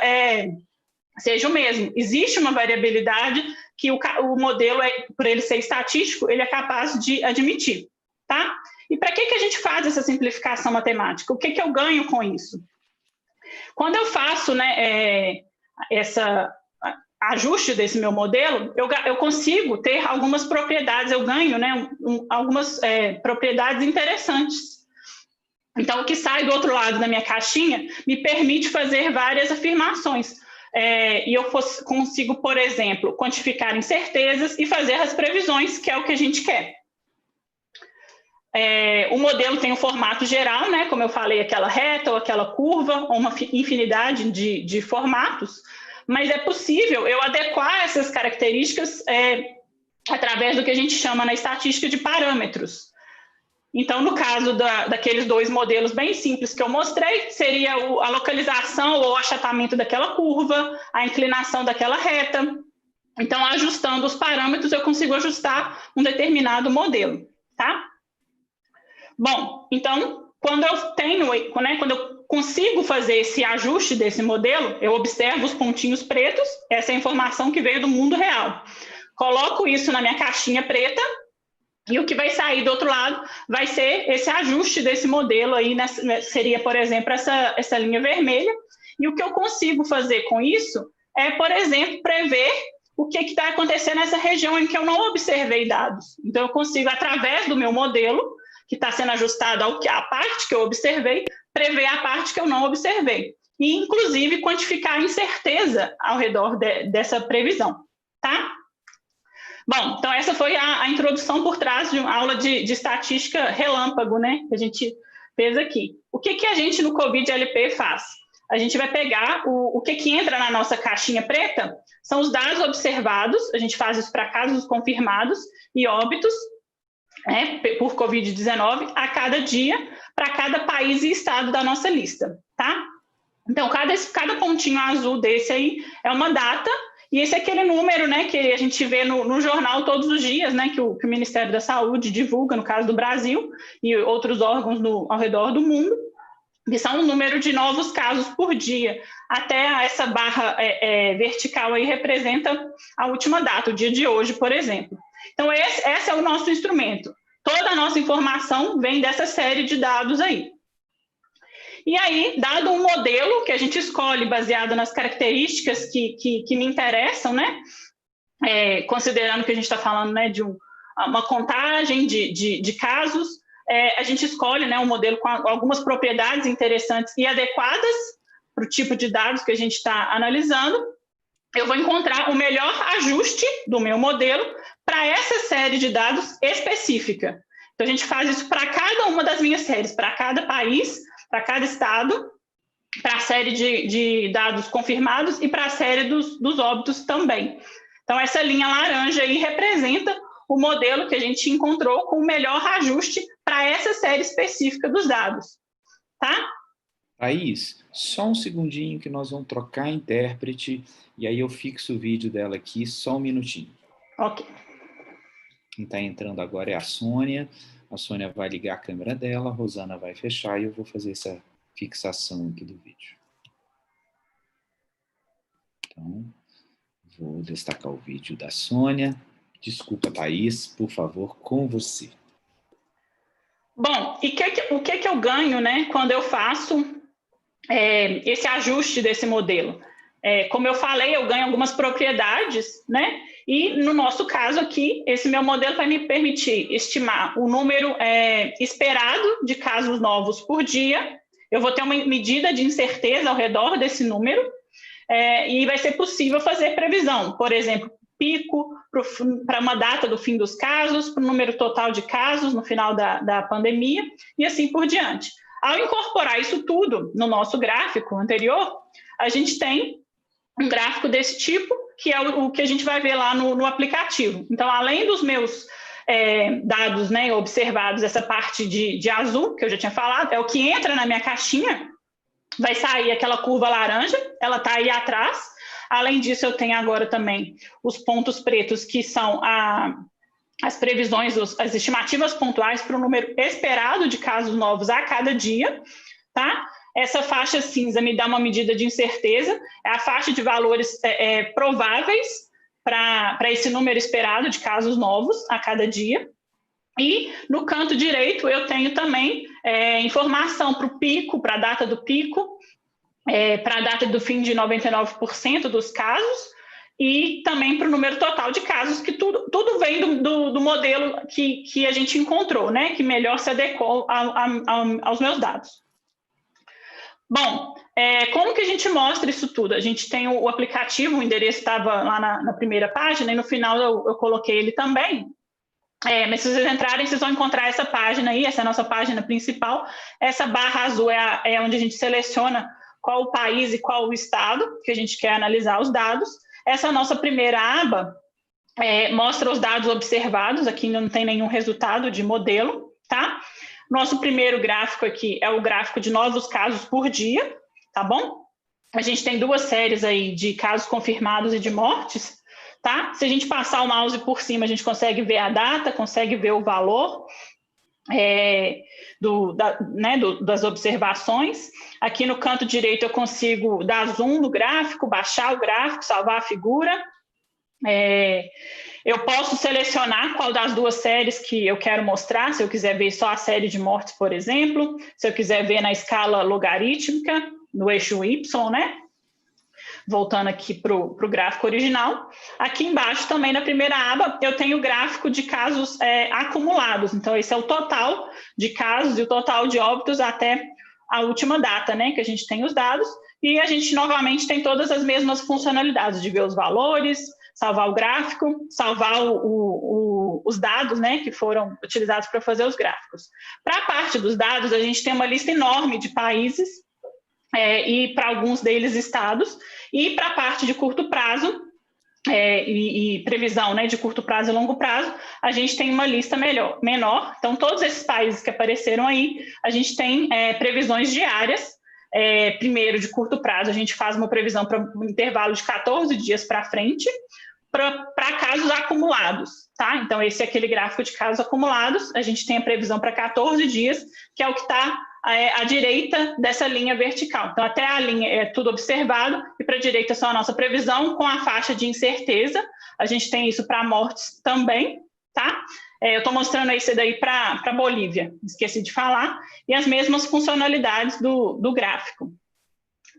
o mesmo. Existe uma variabilidade que o modelo, por ele ser estatístico, ele é capaz de admitir, tá? E para que a gente faz essa simplificação matemática? O que eu ganho com isso? Quando eu faço, né, ajuste desse meu modelo, eu consigo ter algumas propriedades, eu ganho, né, algumas propriedades interessantes. Então, o que sai do outro lado da minha caixinha me permite fazer várias afirmações. E eu consigo, por exemplo, quantificar incertezas e fazer as previsões, que é o que a gente quer. O modelo tem um formato geral, né, como eu falei, aquela reta ou aquela curva, ou uma infinidade de formatos, mas é possível eu adequar essas características através do que a gente chama na estatística de parâmetros. Então, no caso daqueles dois modelos bem simples que eu mostrei, seria a localização ou achatamento daquela curva, a inclinação daquela reta. Então, ajustando os parâmetros, eu consigo ajustar um determinado modelo, tá? Bom, então, quando eu consigo fazer esse ajuste desse modelo, eu observo os pontinhos pretos, essa é a informação que veio do mundo real. Coloco isso na minha caixinha preta, e o que vai sair do outro lado vai ser esse ajuste desse modelo aí, seria, por exemplo, essa linha vermelha. E o que eu consigo fazer com isso é, por exemplo, prever o que está acontecendo nessa região em que eu não observei dados. Então, eu consigo, através do meu modelo, que está sendo ajustado à parte que eu observei, prever a parte que eu não observei. E, inclusive, quantificar a incerteza ao redor dessa previsão, tá? Bom, então essa foi a introdução por trás de uma aula de estatística relâmpago, né, que a gente fez aqui. O que a gente no COVID-LP faz? A gente vai pegar o que entra na nossa caixinha preta, são os dados observados, a gente faz isso para casos confirmados e óbitos, né, por COVID-19, a cada dia, para cada país e estado da nossa lista, tá? Então, cada pontinho azul desse aí é uma data, e esse é aquele número, né, que a gente vê no jornal todos os dias, né, que o Ministério da Saúde divulga, no caso do Brasil, e outros órgãos ao redor do mundo, que são um número de novos casos por dia. Até essa barra vertical aí representa a última data, o dia de hoje, por exemplo. Então, esse é o nosso instrumento. Toda a nossa informação vem dessa série de dados aí. E aí, dado um modelo que a gente escolhe baseado nas características que me interessam, né? Considerando que a gente está falando, né, de uma contagem de casos, a gente escolhe, né, um modelo com algumas propriedades interessantes e adequadas para o tipo de dados que a gente está analisando. Eu vou encontrar o melhor ajuste do meu modelo para essa série de dados específica. Então, a gente faz isso para cada uma das minhas séries, para cada país, para cada estado, para a série de dados confirmados e para a série dos óbitos também. Então, essa linha laranja aí representa o modelo que a gente encontrou com o melhor ajuste para essa série específica dos dados, tá? Thaís, só um segundinho que nós vamos trocar a intérprete e aí eu fixo o vídeo dela aqui, só um minutinho. Ok. Quem está entrando agora é a Sônia vai ligar a câmera dela, a Rosana vai fechar e eu vou fazer essa fixação aqui do vídeo. Então, vou destacar o vídeo da Sônia. Desculpa, Thaís, por favor, com você. Bom, e o que eu ganho, né, quando eu faço esse ajuste desse modelo? Como eu falei, eu ganho algumas propriedades, né? E no nosso caso aqui, esse meu modelo vai me permitir estimar o número esperado de casos novos por dia. Eu vou ter uma medida de incerteza ao redor desse número e vai ser possível fazer previsão. Por exemplo, pico para uma data do fim dos casos, para o número total de casos no final da pandemia e assim por diante. Ao incorporar isso tudo no nosso gráfico anterior, a gente tem um gráfico desse tipo, que é o que a gente vai ver lá no aplicativo. Então, além dos meus dados, né, observados, essa parte de azul, que eu já tinha falado, é o que entra na minha caixinha, vai sair aquela curva laranja, ela está aí atrás. Além disso, eu tenho agora também os pontos pretos, que são as previsões, as estimativas pontuais para o número esperado de casos novos a cada dia, tá? Essa faixa cinza me dá uma medida de incerteza, é a faixa de valores prováveis para esse número esperado de casos novos a cada dia. E no canto direito eu tenho também informação para o pico, para a data do pico, para a data do fim de 99% dos casos, e também para o número total de casos, que tudo vem do modelo que a gente encontrou, né, que melhor se adequou aos meus dados. Bom, como que a gente mostra isso tudo? A gente tem o aplicativo, o endereço estava lá na primeira página, e no final eu coloquei ele também. Mas se vocês entrarem, vocês vão encontrar essa página aí, essa é a nossa página principal. Essa barra azul é onde a gente seleciona qual o país e qual o estado que a gente quer analisar os dados. Essa nossa primeira aba mostra os dados observados, aqui não tem nenhum resultado de modelo, tá? Nosso primeiro gráfico aqui é o gráfico de novos casos por dia, tá bom? A gente tem 2 séries aí de casos confirmados e de mortes, tá? Se a gente passar o mouse por cima, a gente consegue ver a data, consegue ver o valor das observações. Aqui no canto direito eu consigo dar zoom no gráfico, baixar o gráfico, salvar a figura. Eu posso selecionar qual das 2 séries que eu quero mostrar, se eu quiser ver só a série de mortes, por exemplo, se eu quiser ver na escala logarítmica, no eixo Y, né? Voltando aqui para o gráfico original. Aqui embaixo, também na primeira aba, eu tenho o gráfico de casos acumulados. Então, esse é o total de casos e o total de óbitos até a última data, né, que a gente tem os dados. E a gente, novamente, tem todas as mesmas funcionalidades de ver os valores, salvar o gráfico, salvar os dados, né, que foram utilizados para fazer os gráficos. Para a parte dos dados, a gente tem uma lista enorme de países, e para alguns deles estados, e para a parte de curto prazo e previsão, né, de curto prazo e longo prazo, a gente tem uma lista menor. Então, todos esses países que apareceram aí, a gente tem previsões diárias. Primeiro, de curto prazo, a gente faz uma previsão para um intervalo de 14 dias para frente, para casos acumulados, tá? Então, esse é aquele gráfico de casos acumulados, a gente tem a previsão para 14 dias, que é o que está à direita dessa linha vertical. Então, até a linha é tudo observado, e para a direita só a nossa previsão, com a faixa de incerteza. A gente tem isso para mortes também, tá? Eu estou mostrando isso daí para Bolívia, esqueci de falar, e as mesmas funcionalidades do gráfico.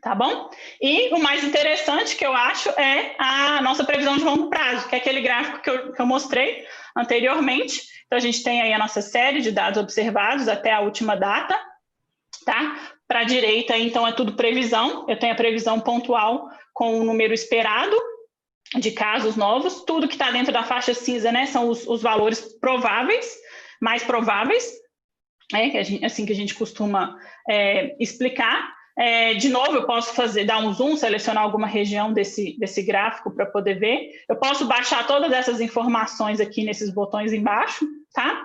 Tá bom? E o mais interessante que eu acho é a nossa previsão de longo prazo, que é aquele gráfico que eu mostrei anteriormente. Então, a gente tem aí a nossa série de dados observados até a última data, tá? Para a direita, então, é tudo previsão. Eu tenho a previsão pontual com o número esperado de casos novos. Tudo que está dentro da faixa cinza, né, são os valores prováveis, mais prováveis, assim que a gente costuma explicar. De novo, eu posso dar um zoom, selecionar alguma região desse gráfico para poder ver. Eu posso baixar todas essas informações aqui nesses botões embaixo, tá?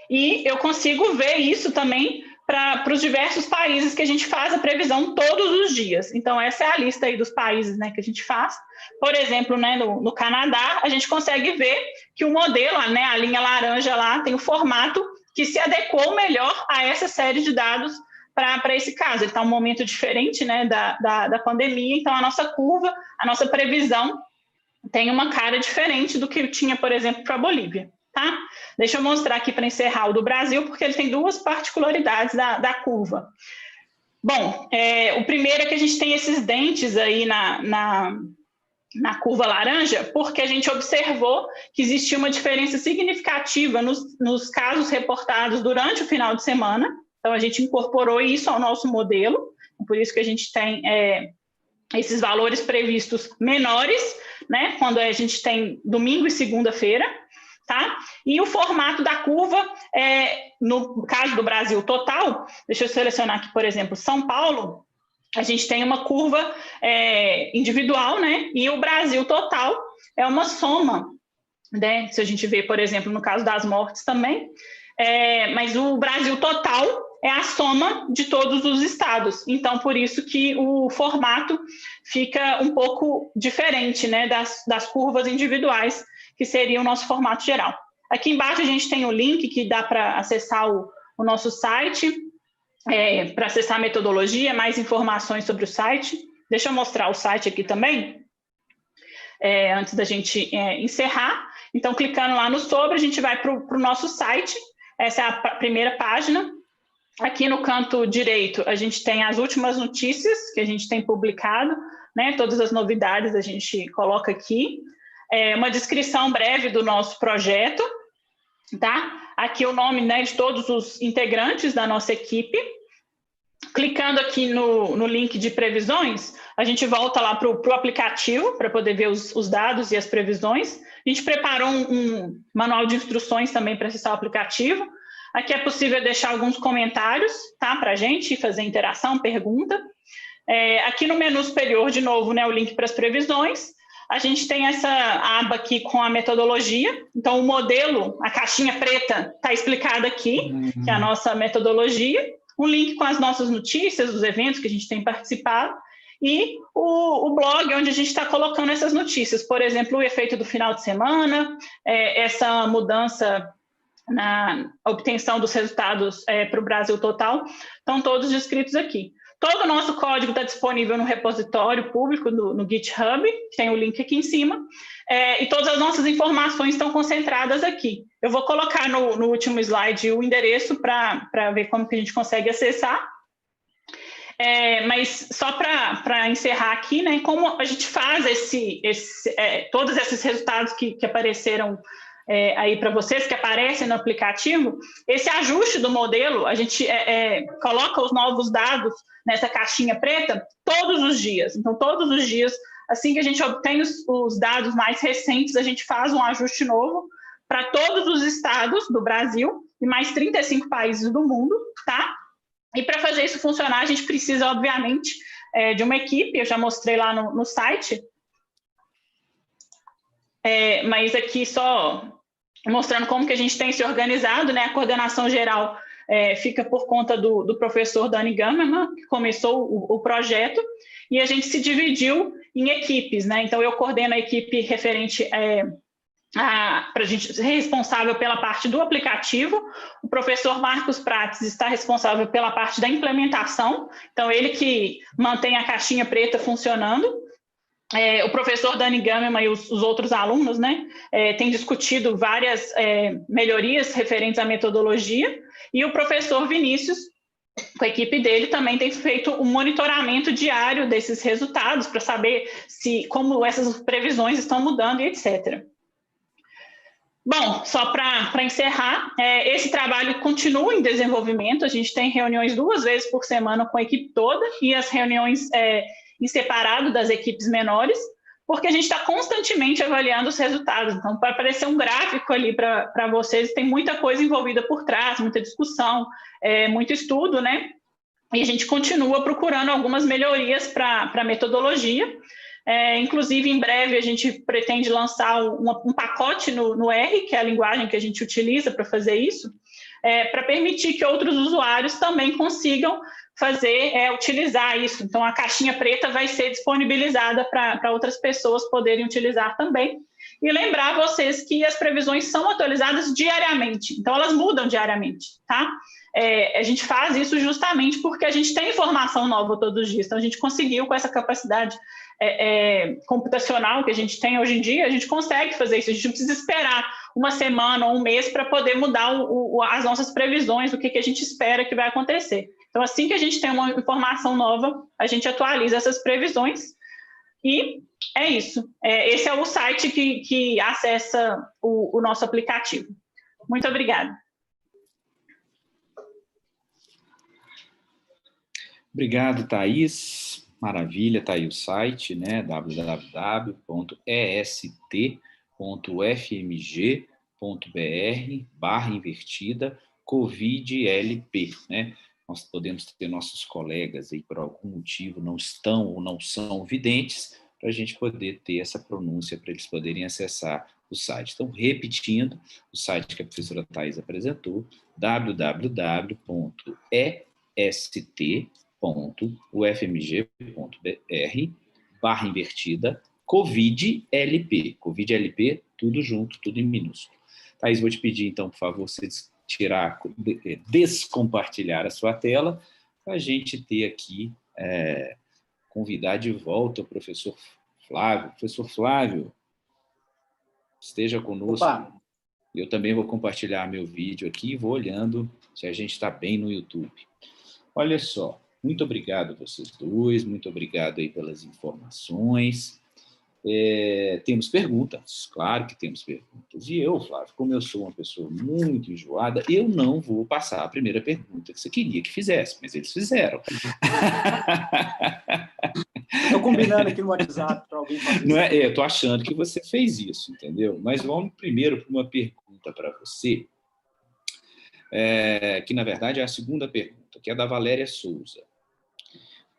E eu consigo ver isso também para os diversos países que a gente faz a previsão todos os dias. Então, essa é a lista aí dos países, né, que a gente faz. Por exemplo, né, no Canadá, a gente consegue ver que o modelo, né, a linha laranja lá, tem o formato que se adequou melhor a essa série de dados para esse caso. Ele está um momento diferente, né, da pandemia, então a nossa curva, a nossa previsão tem uma cara diferente do que tinha, por exemplo, para a Bolívia. Tá? Deixa eu mostrar aqui para encerrar o do Brasil, porque ele tem 2 particularidades da curva. Bom, o primeiro é que a gente tem esses dentes aí na curva laranja, porque a gente observou que existia uma diferença significativa nos casos reportados durante o final de semana. Então, a gente incorporou isso ao nosso modelo, por isso que a gente tem esses valores previstos menores, né, quando a gente tem domingo e segunda-feira, tá? E o formato da curva, no caso do Brasil total, deixa eu selecionar aqui, por exemplo, São Paulo, a gente tem uma curva individual, né? E o Brasil total é uma soma, né? Se a gente vê, por exemplo, no caso das mortes também, mas o Brasil total é a soma de todos os estados. Então, por isso que o formato fica um pouco diferente, né, das curvas individuais, que seria o nosso formato geral. Aqui embaixo a gente tem o link que dá para acessar o nosso site, para acessar a metodologia, mais informações sobre o site. Deixa eu mostrar o site aqui também, antes da gente encerrar. Então, clicando lá no sobre, a gente vai para o nosso site. Essa é a primeira página. Aqui no canto direito, a gente tem as últimas notícias que a gente tem publicado, né? Todas as novidades a gente coloca aqui. Uma descrição breve do nosso projeto, tá? Aqui o nome, né, de todos os integrantes da nossa equipe. Clicando aqui no link de previsões, a gente volta lá para o aplicativo para poder ver os dados e as previsões. A gente preparou um manual de instruções também para acessar o aplicativo. Aqui é possível deixar alguns comentários, tá, para a gente fazer interação, pergunta. Aqui no menu superior, de novo, né, o link para as previsões. A gente tem essa aba aqui com a metodologia. Então, o modelo, a caixinha preta, está explicada aqui, que é a nossa metodologia. Um link com as nossas notícias, os eventos que a gente tem participado, e o blog onde a gente está colocando essas notícias. Por exemplo, o efeito do final de semana, essa mudança na obtenção dos resultados para o Brasil total, estão todos descritos aqui. Todo o nosso código está disponível no repositório público no GitHub, tem o link aqui em cima, e todas as nossas informações estão concentradas aqui. Eu vou colocar no último slide o endereço para ver como que a gente consegue acessar. Mas só para encerrar aqui, né, como a gente faz todos esses resultados que apareceram aí para vocês, que aparecem no aplicativo, esse ajuste do modelo, a gente coloca os novos dados nessa caixinha preta todos os dias. Então, todos os dias, assim que a gente obtém os dados mais recentes, a gente faz um ajuste novo para todos os estados do Brasil e mais 35 países do mundo, tá? E para fazer isso funcionar, a gente precisa, obviamente, de uma equipe. Eu já mostrei lá no site, mas aqui só mostrando como que a gente tem se organizado, né? A coordenação geral fica por conta do professor Dani Gamerman, que começou o projeto, e a gente se dividiu em equipes, né? Então, eu coordeno a equipe referente para a gente ser responsável pela parte do aplicativo. O professor Marcos Prates está responsável pela parte da implementação, então ele que mantém a caixinha preta funcionando. O professor Dani Gamerman e os outros alunos, né, têm discutido várias melhorias referentes à metodologia, e o professor Vinícius, com a equipe dele, também tem feito um monitoramento diário desses resultados para saber como essas previsões estão mudando e etc. Bom, só para encerrar, esse trabalho continua em desenvolvimento. A gente tem reuniões 2 vezes por semana com a equipe toda e as reuniões em separado das equipes menores, porque a gente está constantemente avaliando os resultados. Então, para aparecer um gráfico ali para vocês, tem muita coisa envolvida por trás, muita discussão, muito estudo, né? E a gente continua procurando algumas melhorias para a metodologia. Inclusive, em breve, a gente pretende lançar um pacote no R, que é a linguagem que a gente utiliza para fazer isso, para permitir que outros usuários também consigam utilizar isso. Então, a caixinha preta vai ser disponibilizada para outras pessoas poderem utilizar também. E lembrar vocês que as previsões são atualizadas diariamente, então elas mudam diariamente, tá? A gente faz isso justamente porque a gente tem informação nova todos os dias, então a gente conseguiu, com essa capacidade computacional que a gente tem hoje em dia, a gente consegue fazer isso, a gente não precisa esperar uma semana ou um mês para poder mudar as nossas previsões, o que a gente espera que vai acontecer. Então, assim que a gente tem uma informação nova, a gente atualiza essas previsões e é isso. Esse é o site que acessa o nosso aplicativo. Muito obrigada. Obrigado, Thaís. Maravilha, está aí o site, né? www.est.fmg.br/invertida COVID-LP, né? Nós podemos ter nossos colegas aí, por algum motivo, não estão ou não são videntes, para a gente poder ter essa pronúncia, para eles poderem acessar o site. Então, repetindo, o site que a professora Thais apresentou, www.est.ufmg.br /CovidLP. CovidLP, tudo junto, tudo em minúsculo. Thais, vou te pedir, então, por favor, você descompartilhar a sua tela, para a gente ter aqui, convidar de volta o professor Flávio. Professor Flávio, esteja conosco. Opa. Eu também vou compartilhar meu vídeo aqui e vou olhando se a gente está bem no YouTube. Olha só, muito obrigado a vocês dois, muito obrigado aí pelas informações. Temos perguntas, claro que temos perguntas. E eu, Flávio, como eu sou uma pessoa muito enjoada, eu não vou passar a primeira pergunta que você queria que fizesse, mas eles fizeram. Estou combinando aqui no WhatsApp para alguém fazer não eu estou achando que você fez isso, entendeu? Mas vamos primeiro para uma pergunta para você, que na verdade é a segunda pergunta, que é da Valéria Souza.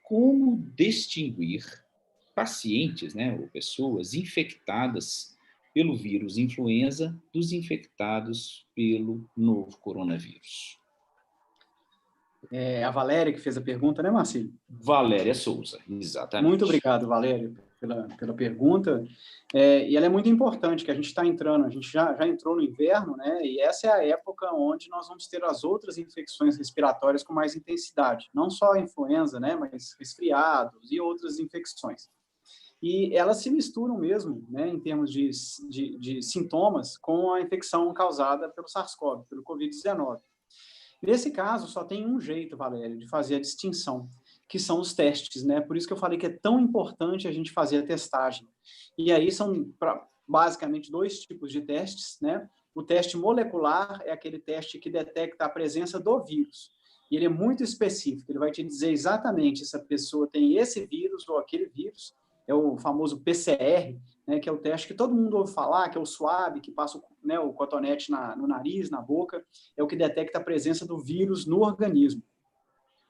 Como distinguir pacientes, ou pessoas infectadas pelo vírus influenza dos infectados pelo novo coronavírus? É a Valéria que fez a pergunta, né, Marcílio? Valéria Souza, exatamente. Muito obrigado, Valéria, pela pergunta. E ela é muito importante, que a gente está entrando, a gente já entrou no inverno, né? E essa é a época onde nós vamos ter as outras infecções respiratórias com mais intensidade. Não só a influenza, né? Mas resfriados e outras infecções. E elas se misturam mesmo, né, em termos de sintomas, com a infecção causada pelo SARS-CoV, pelo Covid-19. Nesse caso, só tem um jeito, Valéria, de fazer a distinção, que são os testes, né? Por isso que eu falei que é tão importante a gente fazer a testagem. E aí são basicamente dois tipos de testes, né? O teste molecular é aquele teste que detecta a presença do vírus. E ele é muito específico, ele vai te dizer exatamente se a pessoa tem esse vírus ou aquele vírus. É o famoso PCR, né, que é o teste que todo mundo ouve falar, que é o swab, que passa o cotonete no nariz, na boca, é o que detecta a presença do vírus no organismo.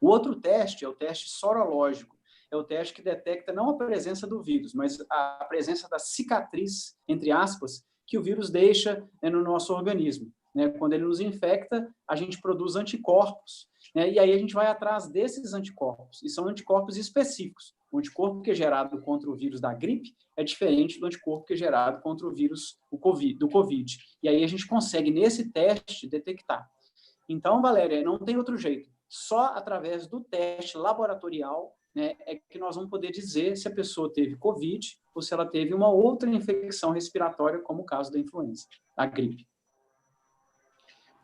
O outro teste é o teste sorológico, é o teste que detecta não a presença do vírus, mas a presença da cicatriz, entre aspas, que o vírus deixa, no nosso organismo. Né? Quando ele nos infecta, a gente produz anticorpos, né? E aí a gente vai atrás desses anticorpos, e são anticorpos específicos. O anticorpo que é gerado contra o vírus da gripe é diferente do anticorpo que é gerado contra o vírus do Covid. E aí a gente consegue, nesse teste, detectar. Então, Valéria, não tem outro jeito. Só através do teste laboratorial, né, é que nós vamos poder dizer se a pessoa teve Covid ou se ela teve uma outra infecção respiratória, como o caso da influenza, da gripe.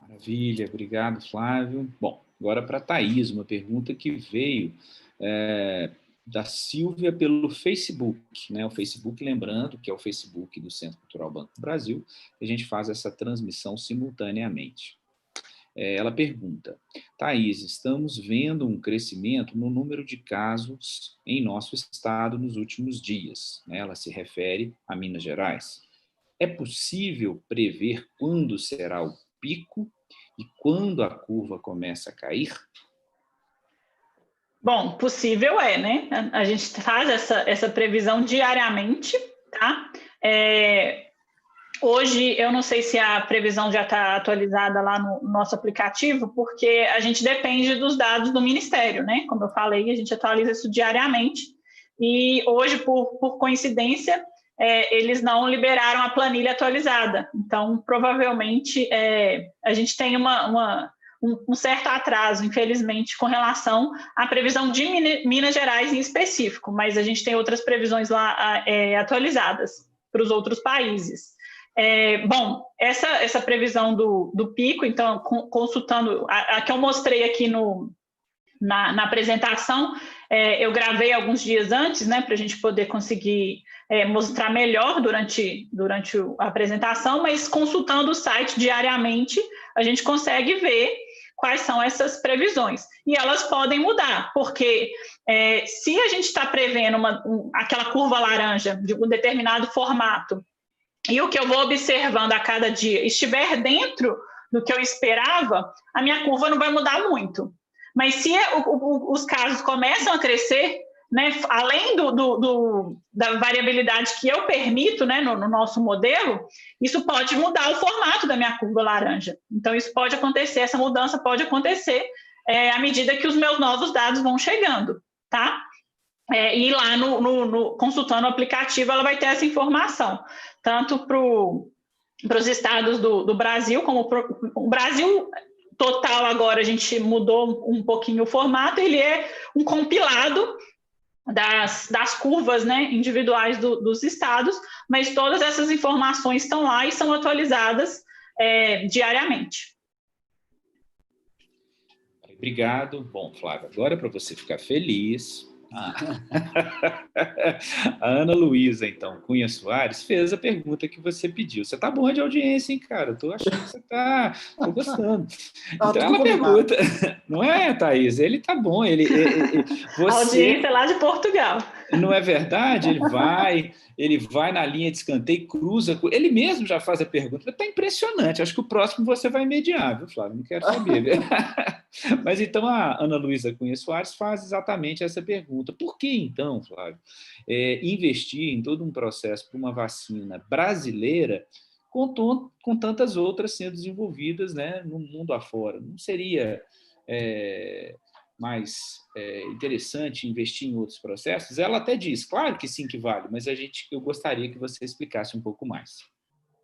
Maravilha, obrigado, Flávio. Bom, agora para a Thaís, uma pergunta que veio da Silvia pelo Facebook, né? O Facebook, lembrando que é o Facebook do Centro Cultural Banco do Brasil, a gente faz essa transmissão simultaneamente. Ela pergunta: Thaís, estamos vendo um crescimento no número de casos em nosso estado nos últimos dias, né? Ela se refere a Minas Gerais. É possível prever quando será o pico e quando a curva começa a cair? Bom, possível né? A gente faz essa previsão diariamente, tá? Hoje, eu não sei se a previsão já está atualizada lá no nosso aplicativo, porque a gente depende dos dados do Ministério, né? Como eu falei, a gente atualiza isso diariamente. E hoje, por coincidência, eles não liberaram a planilha atualizada. Então, provavelmente, a gente tem um certo atraso, infelizmente, com relação à previsão de Minas Gerais em específico, mas a gente tem outras previsões lá atualizadas para os outros países. Bom, essa previsão do pico, então, consultando, a que eu mostrei aqui na apresentação, eu gravei alguns dias antes, né, para a gente poder conseguir mostrar melhor durante a apresentação, mas consultando o site diariamente, a gente consegue ver quais são essas previsões. E elas podem mudar, porque se a gente está prevendo aquela curva laranja de um determinado formato, e o que eu vou observando a cada dia estiver dentro do que eu esperava, a minha curva não vai mudar muito. Mas se os casos começam a crescer, né, além da variabilidade que eu permito, né, no nosso modelo, isso pode mudar o formato da minha curva laranja. Então, isso pode acontecer, essa mudança pode acontecer à medida que os meus novos dados vão chegando, tá? E lá consultando o aplicativo, ela vai ter essa informação, tanto para os estados do Brasil, como o Brasil total. Agora a gente mudou um pouquinho o formato, ele é um compilado das curvas, né, individuais dos estados, mas todas essas informações estão lá e são atualizadas diariamente. Obrigado. Bom, Flávio, agora para você ficar feliz, a Ana Luísa, então, Cunha Soares, fez a pergunta que você pediu. Você tá bom de audiência, hein, cara? Tô achando que você tá... Tô gostando. Então, ela pergunta... Não é, Thaís? Ele tá bom. Você... A audiência é lá de Portugal. Não é verdade? Ele vai na linha de escanteio, cruza... Ele mesmo já faz a pergunta. Tá impressionante. Acho que o próximo você vai mediar, viu, Flávio? Não quero saber. Mas, então, a Ana Luísa Cunha Soares faz exatamente essa pergunta. Por que, então, Flávio, investir em todo um processo para uma vacina brasileira com tantas outras sendo desenvolvidas, né, no mundo afora? Não seria mais interessante investir em outros processos? Ela até diz, claro que sim, que vale, mas eu gostaria que você explicasse um pouco mais.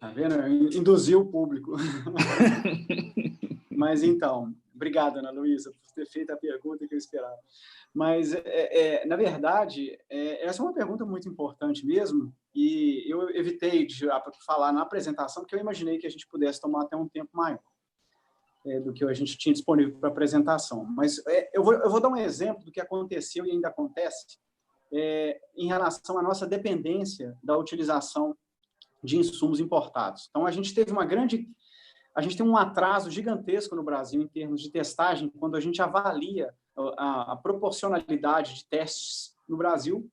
Tá vendo? Induziu o público. Mas, então, obrigado, Ana Luísa, por ter feito a pergunta que eu esperava. Mas, na verdade, essa é uma pergunta muito importante mesmo, e eu evitei de falar na apresentação, porque eu imaginei que a gente pudesse tomar até um tempo maior do que a gente tinha disponível para a apresentação. Mas eu vou dar um exemplo do que aconteceu e ainda acontece em relação à nossa dependência da utilização de insumos importados. Então, a gente tem um atraso gigantesco no Brasil em termos de testagem, quando a gente avalia a proporcionalidade de testes no Brasil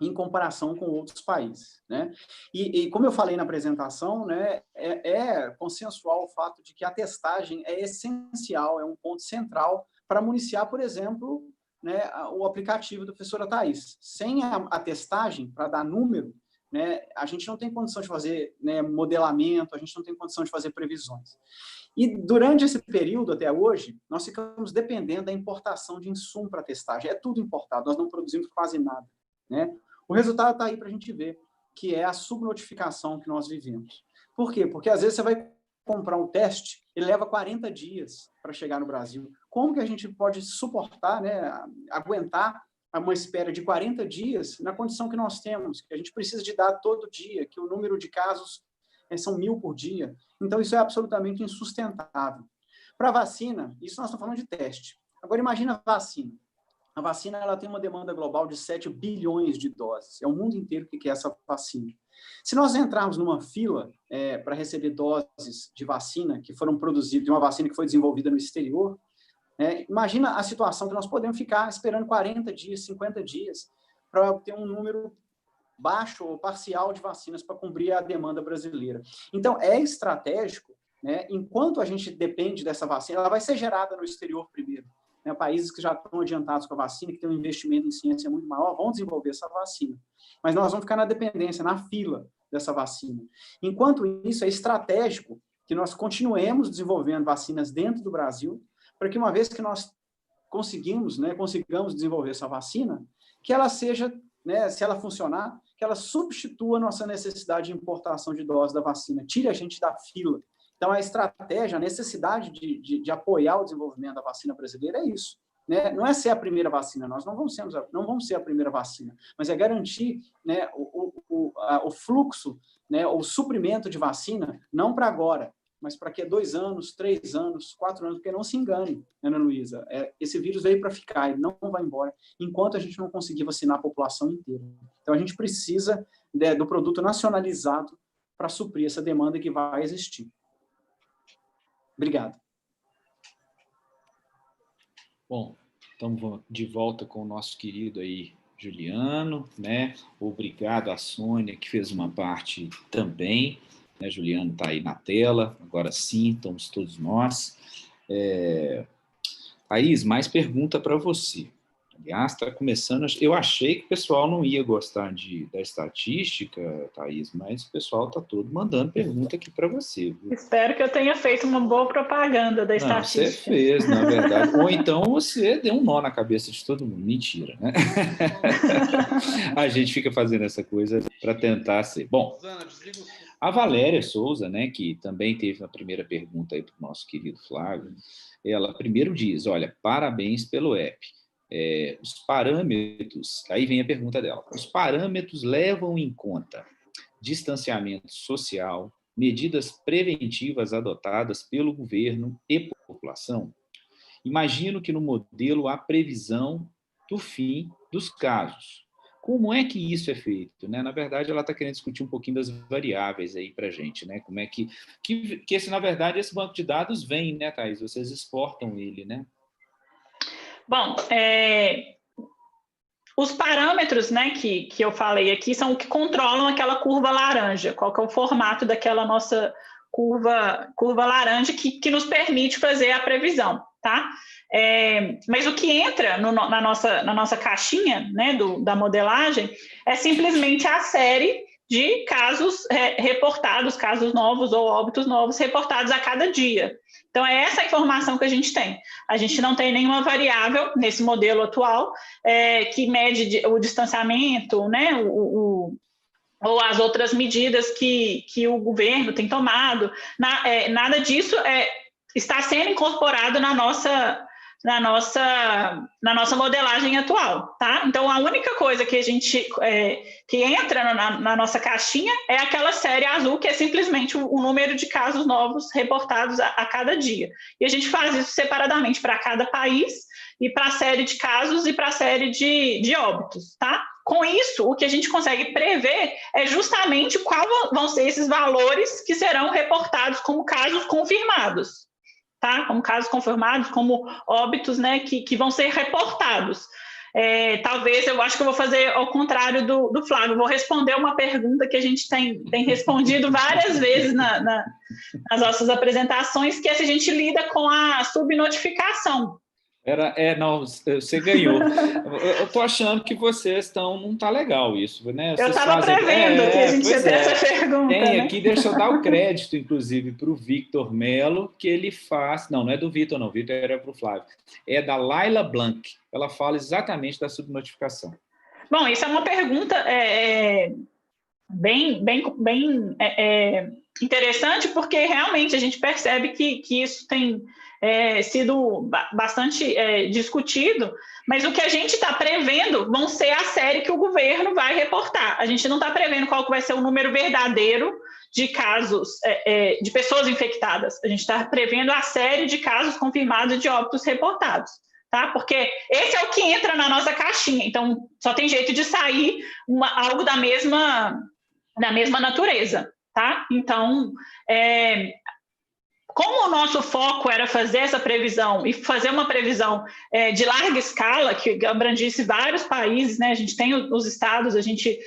em comparação com outros países, né? E como eu falei na apresentação, né, é consensual o fato de que a testagem é essencial, é um ponto central para municiar, por exemplo, né, o aplicativo da professora Thaís. Sem a testagem, para dar número, né, a gente não tem condição de fazer, né, modelamento, a gente não tem condição de fazer previsões. E durante esse período, até hoje, nós ficamos dependendo da importação de insumo para testagem. É tudo importado, nós não produzimos quase nada, né? O resultado está aí para a gente ver, que é a subnotificação que nós vivemos. Por quê? Porque às vezes você vai comprar um teste e leva 40 dias para chegar no Brasil. Como que a gente pode suportar, né, aguentar uma espera de 40 dias na condição que nós temos, que a gente precisa de dar todo dia, que o número de casos são 1.000 por dia. Então, isso é absolutamente insustentável. Para a vacina, isso nós estamos falando de teste. Agora, imagina a vacina. A vacina ela tem uma demanda global de 7 bilhões de doses. É o mundo inteiro que quer essa vacina. Se nós entrarmos numa fila para receber doses de vacina que foram produzidas, de uma vacina que foi desenvolvida no exterior, imagina a situação que nós podemos ficar esperando 40 dias, 50 dias, para ter um número baixo ou parcial de vacinas para cumprir a demanda brasileira. Então, é estratégico, né, enquanto a gente depende dessa vacina, ela vai ser gerada no exterior primeiro. Né, países que já estão adiantados com a vacina, que têm um investimento em ciência muito maior, vão desenvolver essa vacina. Mas nós vamos ficar na dependência, na fila dessa vacina. Enquanto isso, é estratégico que nós continuemos desenvolvendo vacinas dentro do Brasil, para que uma vez que nós consigamos desenvolver essa vacina, que ela seja, né, se ela funcionar, que ela substitua a nossa necessidade de importação de doses da vacina, tire a gente da fila. Então, a estratégia, a necessidade de apoiar o desenvolvimento da vacina brasileira é isso. Né? Não é ser a primeira vacina, nós não vamos ser a primeira vacina, mas é garantir, né, o fluxo, né, o suprimento de vacina, não para agora, mas para que 2 anos, 3 anos, 4 anos, porque não se engane, Ana Luísa, esse vírus veio para ficar, ele não vai embora, enquanto a gente não conseguir vacinar a população inteira. Então, a gente precisa do produto nacionalizado para suprir essa demanda que vai existir. Obrigado. Bom, estamos de volta com o nosso querido aí, Juliano, né? Obrigado à Sônia, que fez uma parte também. Né? Juliano está aí na tela, agora sim, estamos todos nós. Thaís, mais pergunta para você. Aliás, está começando. Eu achei que o pessoal não ia gostar da estatística, Thaís, mas o pessoal está todo mandando pergunta aqui para você. Viu? Espero que eu tenha feito uma boa propaganda da estatística. Não, você fez, na verdade. Ou então você deu um nó na cabeça de todo mundo. Mentira, né? A gente fica fazendo essa coisa para tentar ser. Bom, a Valéria Souza, né, que também teve a primeira pergunta aí para o nosso querido Flávio, ela primeiro diz, olha, parabéns pelo app. Os parâmetros, aí vem a pergunta dela, os parâmetros levam em conta distanciamento social, medidas preventivas adotadas pelo governo e população? Imagino que no modelo há previsão do fim dos casos. Como é que isso é feito? Né? Na verdade, ela está querendo discutir um pouquinho das variáveis aí para a gente, né? Como é que na verdade, esse banco de dados vem, né, Thaís? Vocês exportam ele, né? Bom, os parâmetros, né, que eu falei aqui são o que controlam aquela curva laranja, qual que é o formato daquela nossa curva laranja que nos permite fazer a previsão, tá? Mas o que entra na nossa caixinha, né, da modelagem é simplesmente a série de casos reportados, casos novos ou óbitos novos reportados a cada dia. Então, é essa a informação que a gente tem. A gente não tem nenhuma variável nesse modelo atual que mede o distanciamento, né, ou as outras medidas que o governo tem tomado. Nada disso está sendo incorporado na nossa modelagem atual, tá? Então, a única coisa que que entra na nossa caixinha é aquela série azul, que é simplesmente o número de casos novos reportados a cada dia. E a gente faz isso separadamente para cada país, e para a série de casos e para a série de óbitos, tá? Com isso, o que a gente consegue prever é justamente quais vão ser esses valores que serão reportados como casos confirmados. Tá? Como casos confirmados, como óbitos, né, que vão ser reportados. Talvez, eu acho que eu vou fazer ao contrário do Flávio, vou responder uma pergunta que a gente tem respondido várias vezes nas nossas apresentações, que é se a gente lida com a subnotificação. Não, você ganhou. Eu tô achando que vocês não tá legal isso, né? Eu estava prevendo que a gente ia ter essa pergunta. Tem né? aqui, deixa eu dar o crédito, inclusive, para o Victor Mello, que ele faz. Não é do Victor, não. Victor era para o Flávio. É da Laila Blanc. Ela fala exatamente da subnotificação. Bom, isso é uma pergunta bem interessante, porque realmente a gente percebe que isso tem sido bastante discutido, mas o que a gente está prevendo vão ser a série que o governo vai reportar. A gente não está prevendo qual que vai ser o número verdadeiro de casos, de pessoas infectadas. A gente está prevendo a série de casos confirmados de óbitos reportados. Tá? Porque esse é o que entra na nossa caixinha. Então, só tem jeito de sair algo da mesma natureza. Tá? Então, como o nosso foco era fazer essa previsão e fazer uma previsão de larga escala, que abrangisse vários países, né? A gente tem os estados, a gente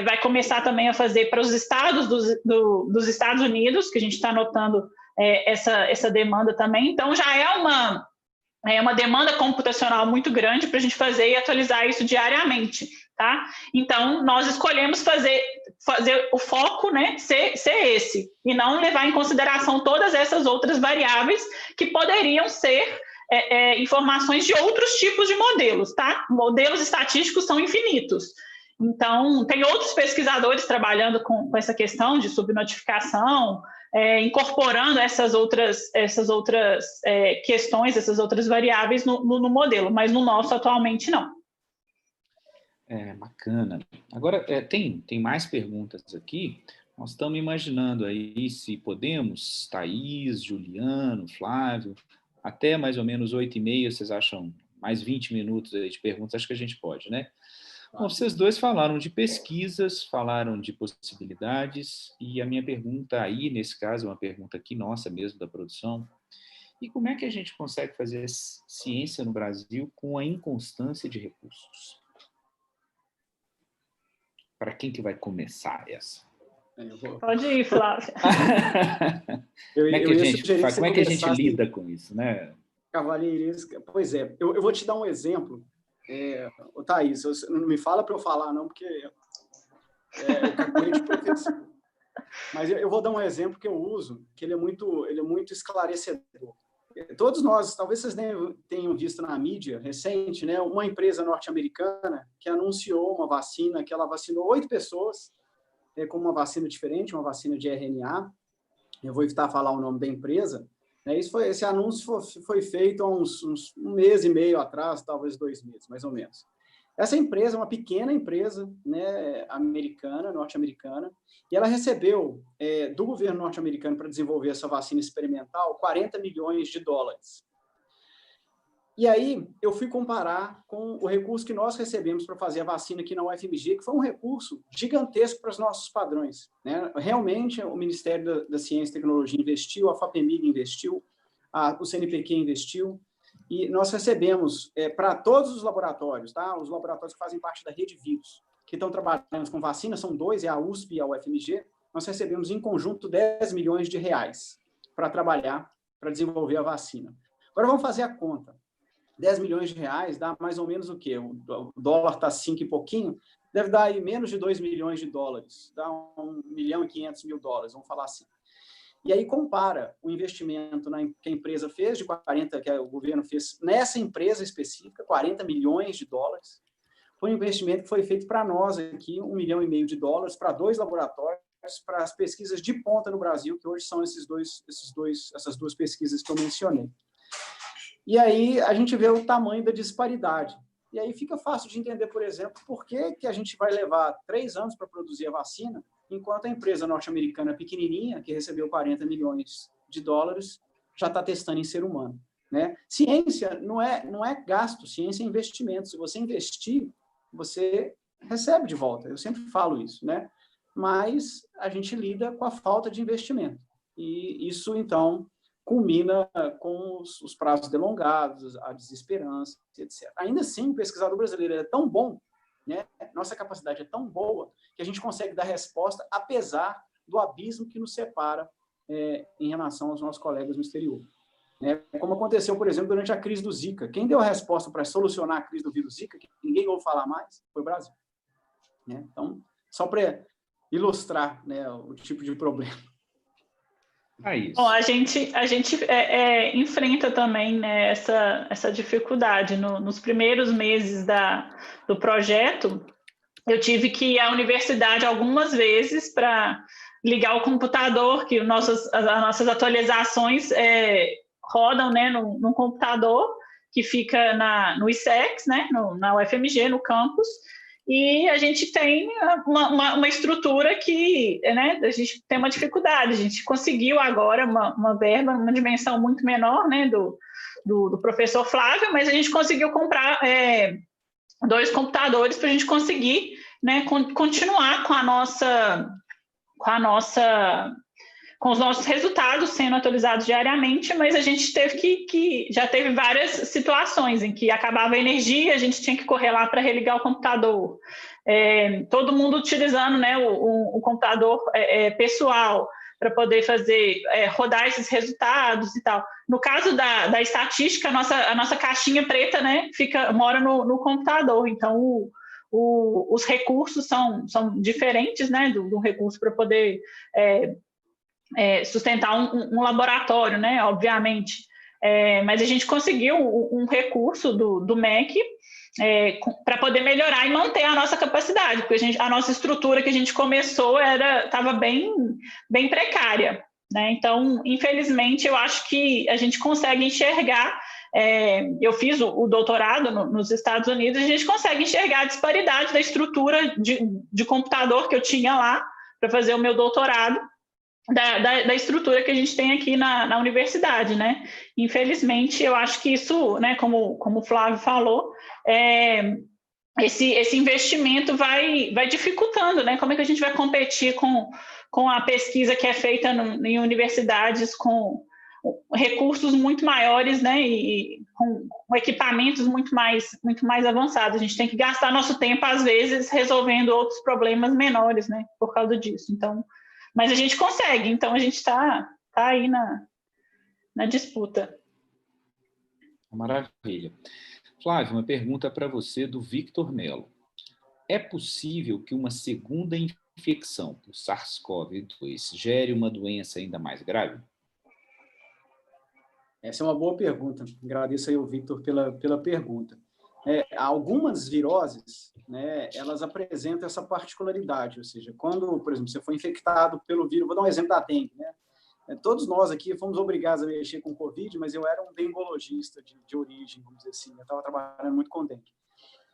vai começar também a fazer para os estados dos Estados Unidos, que a gente está notando essa demanda também. Então, já é uma demanda computacional muito grande para a gente fazer e atualizar isso diariamente. Tá? Então, nós escolhemos fazer o foco, né, ser esse, e não levar em consideração todas essas outras variáveis que poderiam ser informações de outros tipos de modelos. Tá? Modelos estatísticos são infinitos. Então, tem outros pesquisadores trabalhando com essa questão de subnotificação, incorporando essas outras questões, essas outras variáveis no modelo, mas no nosso atualmente não. Bacana. Agora, tem mais perguntas aqui. Nós estamos imaginando aí se podemos, Thaís, Juliano, Flávio, até mais ou menos 8h30, vocês acham mais 20 minutos aí de perguntas? Acho que a gente pode, né? Bom, vocês dois falaram de pesquisas, falaram de possibilidades, e a minha pergunta aí, nesse caso, é uma pergunta aqui nossa mesmo, da produção. E como é que a gente consegue fazer ciência no Brasil com a inconstância de recursos? Para quem que vai começar essa? Pode ir, Flávio. Como é que a gente lida com isso, né? Cavalheiresca. Pois é, eu vou te dar um exemplo Thaís, não me fala para eu falar, não, porque eu cacuete de professor. Mas eu vou dar um exemplo que eu uso, que ele é muito esclarecedor. Todos nós, talvez vocês tenham visto na mídia recente, né, uma empresa norte-americana que anunciou uma vacina, que ela vacinou 8 pessoas com uma vacina diferente, uma vacina de RNA. Eu vou evitar falar o nome da empresa. Esse anúncio foi feito há um mês e meio atrás, talvez 2 meses, mais ou menos. Essa empresa é uma pequena empresa, né, norte-americana, e ela recebeu do governo norte-americano para desenvolver essa vacina experimental 40 milhões de dólares. E aí eu fui comparar com o recurso que nós recebemos para fazer a vacina aqui na UFMG, que foi um recurso gigantesco para os nossos padrões, né? Realmente o Ministério da Ciência e Tecnologia investiu, a FAPEMIG investiu, o CNPq investiu, e nós recebemos para todos os laboratórios, tá? Os laboratórios que fazem parte da rede vírus, que estão trabalhando com vacina, são 2, é a USP e a UFMG, nós recebemos em conjunto 10 milhões de reais para trabalhar, para desenvolver a vacina. Agora vamos fazer a conta. 10 milhões de reais dá mais ou menos o quê? O dólar está 5 e pouquinho, deve dar aí menos de 2 milhões de dólares, dá 1.500.000 dólares, vamos falar assim. E aí compara o investimento que a empresa fez, que o governo fez nessa empresa específica, 40 milhões de dólares, foi um investimento que foi feito para nós aqui, 1,5 milhão de dólares, para 2 laboratórios, para as pesquisas de ponta no Brasil, que hoje são essas 2 pesquisas que eu mencionei. E aí a gente vê o tamanho da disparidade. E aí fica fácil de entender, por exemplo, por que a gente vai levar 3 anos para produzir a vacina, enquanto a empresa norte-americana pequenininha, que recebeu 40 milhões de dólares, já está testando em ser humano, né? Ciência não é gasto, ciência é investimento. Se você investir, você recebe de volta. Eu sempre falo isso, né? Mas a gente lida com a falta de investimento. E isso, então, culmina com os prazos delongados, a desesperança, etc. Ainda assim, o pesquisador brasileiro é tão bom, né? Nossa capacidade é tão boa que a gente consegue dar resposta apesar do abismo que nos separa em relação aos nossos colegas no exterior. Como aconteceu, por exemplo, durante a crise do Zika. Quem deu a resposta para solucionar a crise do vírus Zika, que ninguém ouve falar mais, foi o Brasil. Então, só para ilustrar, né, o tipo de problema. Bom, a gente enfrenta também, né, essa dificuldade. Nos primeiros meses do projeto, eu tive que ir à universidade algumas vezes para ligar o computador, que as nossas atualizações rodam, né, num computador que fica no ISEX, né, na UFMG, no campus, e a gente tem uma estrutura que, né, a gente tem uma dificuldade. A gente conseguiu agora uma verba, uma dimensão muito menor, né, do professor Flávio, mas a gente conseguiu comprar 2 computadores para a gente conseguir, né, continuar com os nossos resultados sendo atualizados diariamente, mas a gente teve já teve várias situações em que acabava a energia, a gente tinha que correr lá para religar o computador. Todo mundo utilizando, né, o computador pessoal para poder rodar esses resultados e tal. No caso da estatística, a nossa caixinha preta, né, mora no computador, então os recursos são diferentes, né, do recurso para poder sustentar um laboratório, né, obviamente. Mas a gente conseguiu um recurso do MEC para poder melhorar e manter a nossa capacidade, porque a nossa estrutura que a gente começou estava bem precária, né? Então, infelizmente, eu acho que a gente consegue enxergar. Eu fiz o doutorado nos Estados Unidos, a gente consegue enxergar a disparidade da estrutura de computador que eu tinha lá para fazer o meu doutorado, da estrutura que a gente tem aqui na universidade, né? Infelizmente, eu acho que isso, né, como o Flávio falou, esse investimento vai dificultando, né? Como é que a gente vai competir com a pesquisa que é feita em universidades com recursos muito maiores, né? E com equipamentos muito mais avançados. A gente tem que gastar nosso tempo, às vezes, resolvendo outros problemas menores, né? Por causa disso. Então, mas a gente consegue, então a gente está aí na disputa. Maravilha. Flávio, uma pergunta para você do Victor Melo. É possível que uma segunda infecção por SARS-CoV-2 gere uma doença ainda mais grave? Essa é uma boa pergunta. Agradeço aí ao Victor pela pergunta. Algumas viroses, né, elas apresentam essa particularidade, ou seja, quando, por exemplo, você foi infectado pelo vírus, vou dar um exemplo da dengue, né? Todos nós aqui fomos obrigados a mexer com Covid, mas eu era um dengologista de origem, vamos dizer assim, eu estava trabalhando muito com dengue.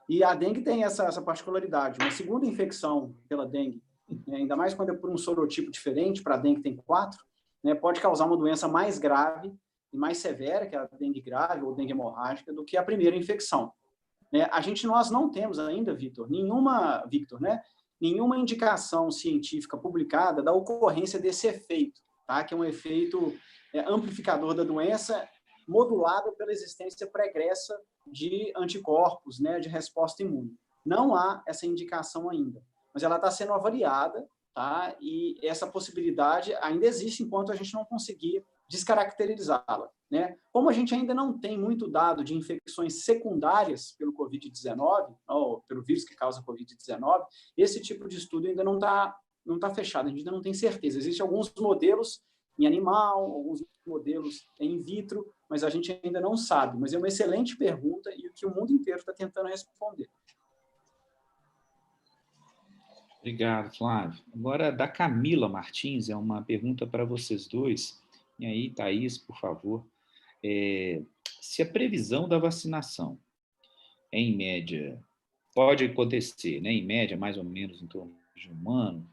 E a dengue tem essa particularidade. Uma segunda infecção pela dengue, né, ainda mais quando é por um sorotipo diferente, para a dengue tem 4, né, pode causar uma doença mais grave e mais severa, que é a dengue grave ou dengue hemorrágica, do que a primeira infecção. Nós não temos ainda, Victor, nenhuma indicação científica publicada da ocorrência desse efeito, tá? Que é um efeito amplificador da doença, modulado pela existência pregressa de anticorpos, né, de resposta imune. Não há essa indicação ainda, mas ela está sendo avaliada, tá? E essa possibilidade ainda existe enquanto a gente não conseguir descaracterizá-la, né? Como a gente ainda não tem muito dado de infecções secundárias pelo Covid-19, ou pelo vírus que causa Covid-19, esse tipo de estudo ainda não está fechado, a gente ainda não tem certeza. Existem alguns modelos em animal, alguns modelos in vitro, mas a gente ainda não sabe. Mas é uma excelente pergunta e que o mundo inteiro está tentando responder. Obrigado, Flávio. Agora, da Camila Martins, é uma pergunta para vocês dois. E aí, Thaís, por favor, se a previsão da vacinação é, em média, pode acontecer, né, em média, mais ou menos em torno de um ano,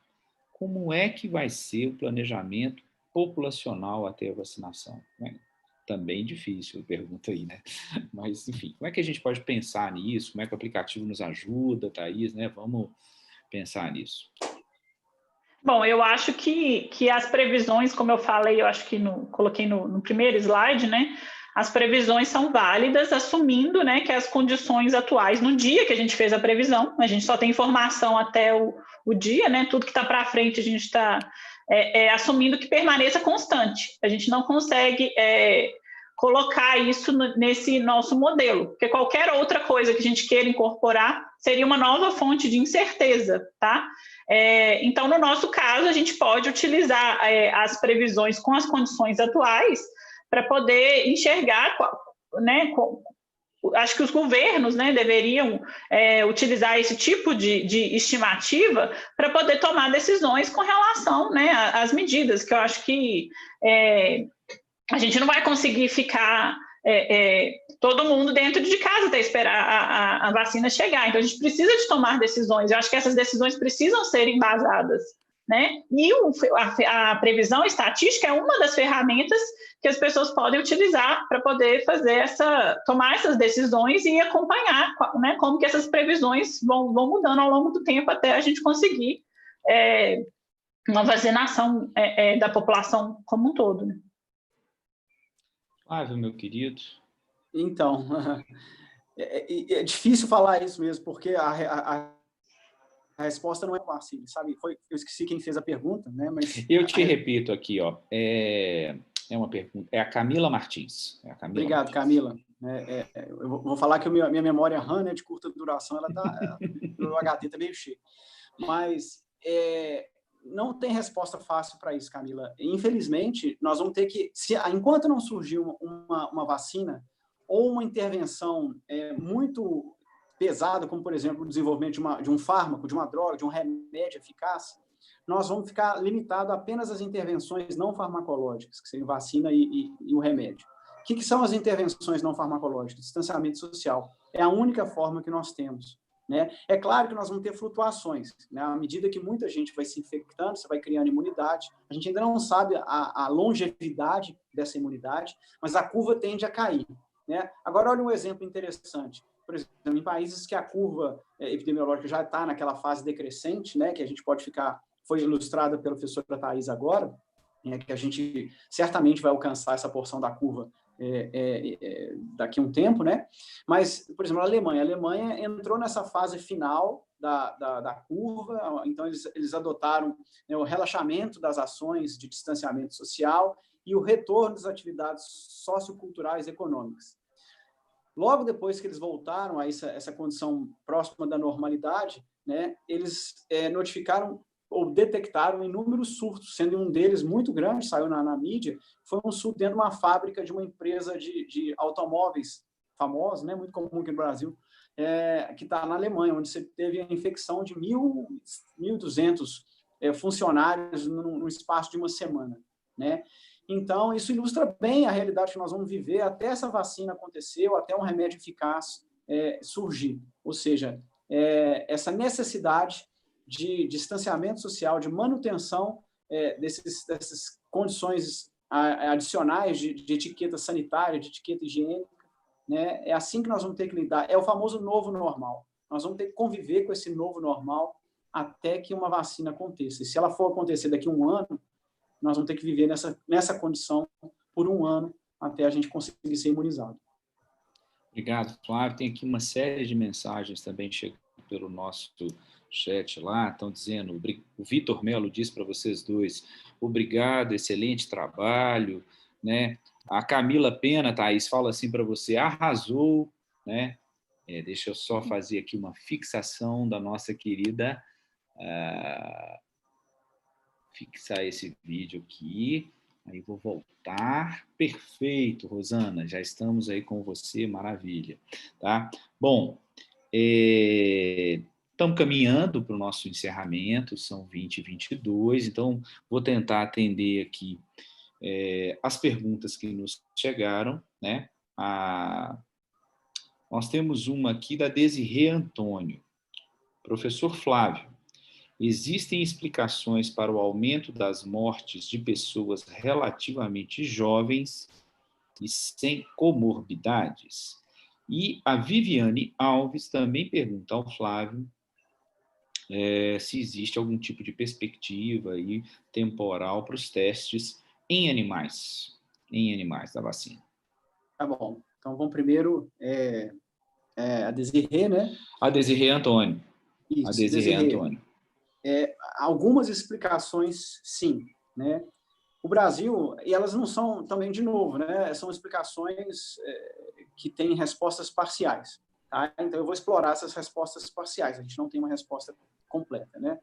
como é que vai ser o planejamento populacional até a vacinação? Também difícil, pergunta aí, né? Mas, enfim, como é que a gente pode pensar nisso? Como é que o aplicativo nos ajuda, Thaís, né? Vamos pensar nisso. Bom, eu acho que as previsões, como eu falei, eu acho que coloquei no primeiro slide, né? As previsões são válidas, assumindo, né, que as condições atuais, no dia que a gente fez a previsão, a gente só tem informação até o dia, né? Tudo que está para frente a gente está assumindo que permaneça constante. A gente não consegue colocar isso nesse nosso modelo, porque qualquer outra coisa que a gente queira incorporar seria uma nova fonte de incerteza, tá? Então, no nosso caso, a gente pode utilizar as previsões com as condições atuais para poder enxergar, né, acho que os governos, né, deveriam utilizar esse tipo de estimativa para poder tomar decisões com relação, né, às medidas, que eu acho que a gente não vai conseguir ficar todo mundo dentro de casa até esperar a vacina chegar. Então, a gente precisa de tomar decisões. Eu acho que essas decisões precisam ser embasadas, né? E a previsão estatística é uma das ferramentas que as pessoas podem utilizar para poder tomar essas decisões e acompanhar, né, como que essas previsões vão mudando ao longo do tempo até a gente conseguir uma vacinação da população como um todo, né? Flávio, meu querido. Então, é difícil falar isso mesmo, porque a resposta não é fácil, sabe? Eu esqueci quem fez a pergunta, né? Mas eu te repito aqui, ó. É uma pergunta. É a Camila Martins. Obrigado, Martins. Camila. Eu vou falar que a minha memória RAM, né, de curta duração, o HD está meio cheio. Mas não tem resposta fácil para isso, Camila. Infelizmente, nós vamos ter que, enquanto não surgir uma vacina ou uma intervenção muito pesada, como, por exemplo, o desenvolvimento de um fármaco, de uma droga, de um remédio eficaz, nós vamos ficar limitados apenas às intervenções não farmacológicas, que seriam vacina e o remédio. O que são as intervenções não farmacológicas? Distanciamento social. É a única forma que nós temos, né? É claro que nós vamos ter flutuações, né? À medida que muita gente vai se infectando, você vai criando imunidade. A gente ainda não sabe a longevidade dessa imunidade, mas a curva tende a cair, né? Agora, olha um exemplo interessante. Por exemplo, em países que a curva epidemiológica já está naquela fase decrescente, né, que a gente pode ficar, foi ilustrada pela professora Thaís agora, que a gente certamente vai alcançar essa porção da curva daqui a um tempo, né? Mas, por exemplo, a Alemanha entrou nessa fase final da curva, então eles adotaram, né, o relaxamento das ações de distanciamento social e o retorno das atividades socioculturais e econômicas. Logo depois que eles voltaram a essa condição próxima da normalidade, né, eles notificaram ou detectaram inúmeros surtos, sendo um deles muito grande, saiu na mídia, foi um surto dentro de uma fábrica de uma empresa de automóveis famosa, né, muito comum aqui no Brasil, que está na Alemanha, onde você teve a infecção de 1.200 funcionários no espaço de uma semana, né? Então, isso ilustra bem a realidade que nós vamos viver até essa vacina acontecer, ou até um remédio eficaz surgir. Ou seja, essa necessidade de distanciamento social, de manutenção dessas condições adicionais de etiqueta sanitária, de etiqueta higiênica, né? É assim que nós vamos ter que lidar. É o famoso novo normal. Nós vamos ter que conviver com esse novo normal até que uma vacina aconteça. E se ela for acontecer daqui a um ano, nós vamos ter que viver nessa condição por um ano até a gente conseguir ser imunizado. Obrigado, Flávio. Tem aqui uma série de mensagens também chegando pelo nosso chat lá. Estão dizendo, o Vitor Melo diz para vocês dois, obrigado, excelente trabalho, né? A Camila Pena, Thaís, fala assim para você, arrasou, né? Deixa eu só fazer aqui uma fixação da nossa querida... fixar esse vídeo aqui, aí vou voltar, perfeito, Rosana, já estamos aí com você, maravilha, tá? Bom, estamos caminhando para o nosso encerramento, são 20h22, então vou tentar atender aqui as perguntas que nos chegaram, né? Nós temos uma aqui da Desirê Antônio. Professor Flávio, existem explicações para o aumento das mortes de pessoas relativamente jovens e sem comorbidades? E a Viviane Alves também pergunta ao Flávio se existe algum tipo de perspectiva aí temporal para os testes em animais da vacina. Tá bom. Então, vamos primeiro a Desirê, né? A Desirê Antônio. Isso, a Desirê Antônio. Algumas explicações, sim, né? O Brasil, e elas não são também, de novo, né? São explicações que têm respostas parciais, tá? Então, eu vou explorar essas respostas parciais, a gente não tem uma resposta completa, né?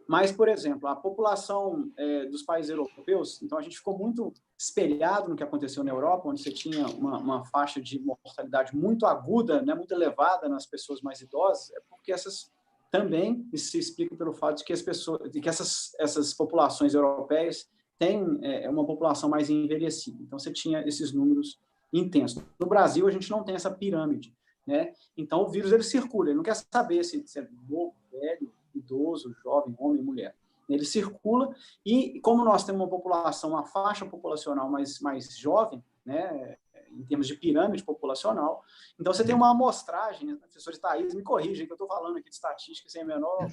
Mas, por exemplo, a população dos países europeus, então a gente ficou muito espelhado no que aconteceu na Europa, onde você tinha uma faixa de mortalidade muito aguda, né, muito elevada nas pessoas mais idosas, porque essas também se explica pelo fato de que essas populações europeias têm uma população mais envelhecida. Então, você tinha esses números intensos. No Brasil, a gente não tem essa pirâmide, né? Então, o vírus ele circula, ele não quer saber se é novo, velho, idoso, jovem, homem, mulher. Ele circula e, como nós temos uma população, uma faixa populacional mais jovem, né, em termos de pirâmide populacional, então você tem uma amostragem, né, professor Thaís, me corrigem, que eu estou falando aqui de estatística sem a menor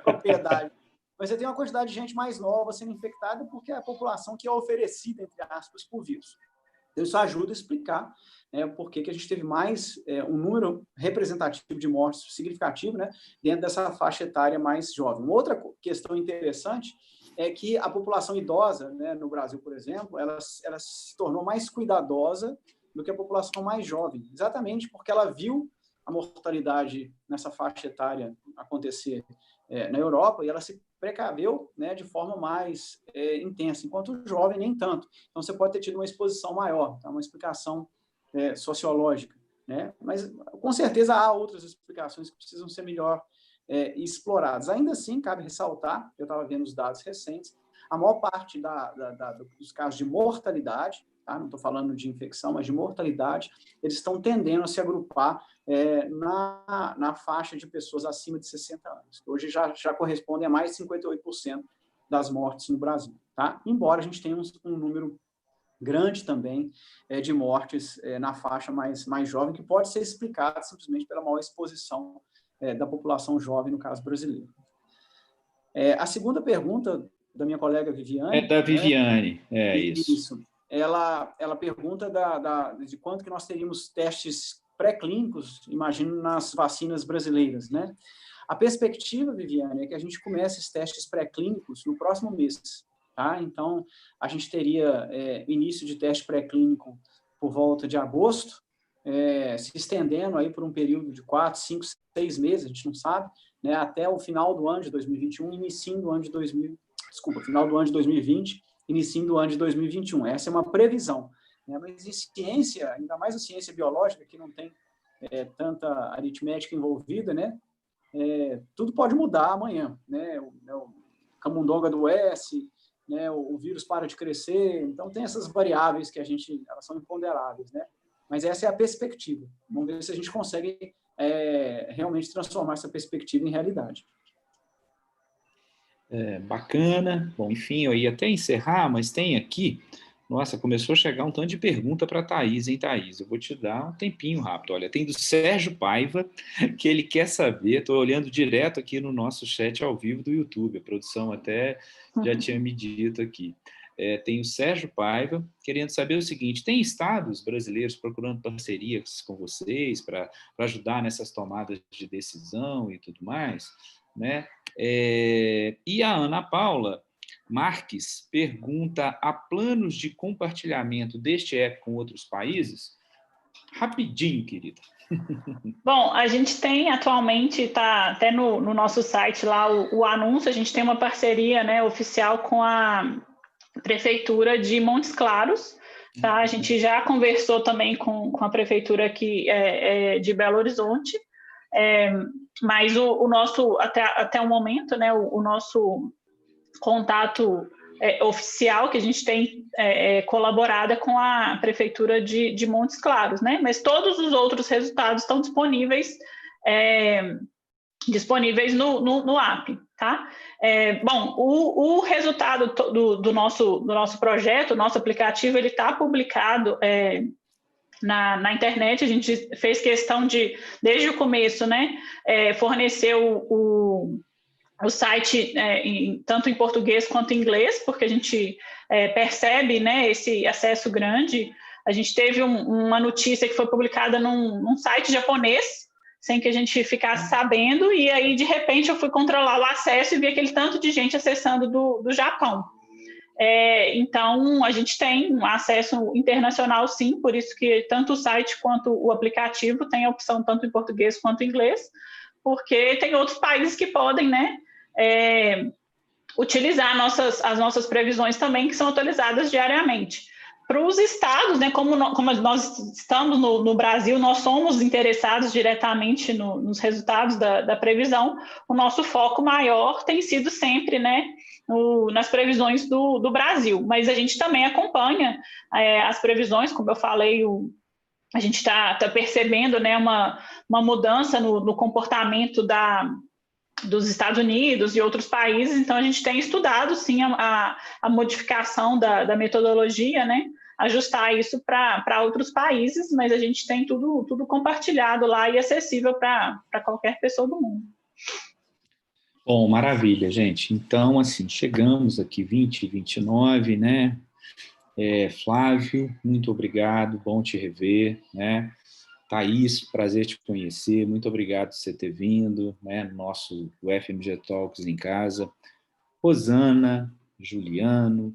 propriedade, mas você tem uma quantidade de gente mais nova sendo infectada porque é a população que é oferecida, entre aspas, por vírus. Então, isso ajuda a explicar por que a gente teve mais um número representativo de mortes significativo, né, dentro dessa faixa etária mais jovem. Uma outra questão interessante é que a população idosa, né, no Brasil, por exemplo, ela se tornou mais cuidadosa do que a população mais jovem, exatamente porque ela viu a mortalidade nessa faixa etária acontecer na Europa e ela se precaveu, né, de forma mais intensa, enquanto o jovem nem tanto. Então, você pode ter tido uma exposição maior, tá? Uma explicação sociológica, né? Mas, com certeza, há outras explicações que precisam ser melhor exploradas. Ainda assim, cabe ressaltar, eu estava vendo os dados recentes, a maior parte dos casos de mortalidade, tá? Não estou falando de infecção, mas de mortalidade, eles estão tendendo a se agrupar na faixa de pessoas acima de 60 anos, que hoje já correspondem a mais de 58% das mortes no Brasil, tá? Embora a gente tenha um número grande também de mortes na faixa mais jovem, que pode ser explicado simplesmente pela maior exposição da população jovem, no caso brasileiro. A segunda pergunta da minha colega Viviane... da Viviane, isso. Ela pergunta de quanto que nós teríamos testes pré-clínicos, imagino, nas vacinas brasileiras, né? A perspectiva, Viviane, é que a gente comece esses testes pré-clínicos no próximo mês, tá? Então, a gente teria início de teste pré-clínico por volta de agosto, se estendendo aí por um período de 4, 5, 6 meses, a gente não sabe, né, até o final do ano de 2021, início do ano de final do ano de 2020, início do ano de 2021. Essa é uma previsão, né? Mas em ciência, ainda mais a ciência biológica, que não tem tanta aritmética envolvida, né? Tudo pode mudar amanhã, né? O camundonga adoece, né? O vírus para de crescer, então tem essas variáveis que elas são imponderáveis, né? Mas essa é a perspectiva. Vamos ver se a gente consegue realmente transformar essa perspectiva em realidade. Bacana. Bom, enfim, eu ia até encerrar, mas tem aqui... Nossa, começou a chegar um tanto de pergunta para a Thaís, hein, Thaís? Eu vou te dar um tempinho rápido. Olha, tem do Sérgio Paiva, que ele quer saber, estou olhando direto aqui no nosso chat ao vivo do YouTube, a produção até já tinha me dito aqui. Tem o Sérgio Paiva, querendo saber o seguinte: tem estados brasileiros procurando parcerias com vocês para ajudar nessas tomadas de decisão e tudo mais, né? E a Ana Paula Marques pergunta: há planos de compartilhamento deste app com outros países? Rapidinho, querida. Bom, a gente tem atualmente, está até no nosso site lá o anúncio, a gente tem uma parceria, né, oficial com a Prefeitura de Montes Claros, tá? A gente já conversou também com a Prefeitura aqui de Belo Horizonte, mas o nosso, até o momento, né, o nosso contato oficial que a gente tem colaborado com a Prefeitura de Montes Claros, né? Mas todos os outros resultados estão disponíveis no app, tá? Bom, o resultado do nosso projeto, nosso aplicativo, ele está publicado na internet. A gente fez questão de, desde o começo, né, fornecer o site tanto em português quanto em inglês, porque a gente percebe, né, esse acesso grande. A gente teve uma notícia que foi publicada num site japonês, sem que a gente ficasse sabendo, e aí, de repente, eu fui controlar o acesso e vi aquele tanto de gente acessando do Japão. Então, a gente tem um acesso internacional, sim, por isso que tanto o site quanto o aplicativo tem a opção tanto em português quanto em inglês, porque tem outros países que podem, né, utilizar as nossas previsões também, que são atualizadas diariamente. Para os estados, né, como nós estamos no Brasil, nós somos interessados diretamente nos resultados da previsão, o nosso foco maior tem sido sempre, né, nas previsões do Brasil, mas a gente também acompanha as previsões, como eu falei, a gente está percebendo, né, uma mudança no comportamento dos Estados Unidos e outros países, então a gente tem estudado, sim, a modificação da metodologia, né, ajustar isso para outros países, mas a gente tem tudo compartilhado lá e acessível para qualquer pessoa do mundo. Bom, maravilha, gente. Então, assim, chegamos aqui 2029, né? Flávio, muito obrigado, bom te rever, né? Thaís, prazer te conhecer, muito obrigado por você ter vindo, né? No nosso UFMG Talks em casa. Rosana, Juliano,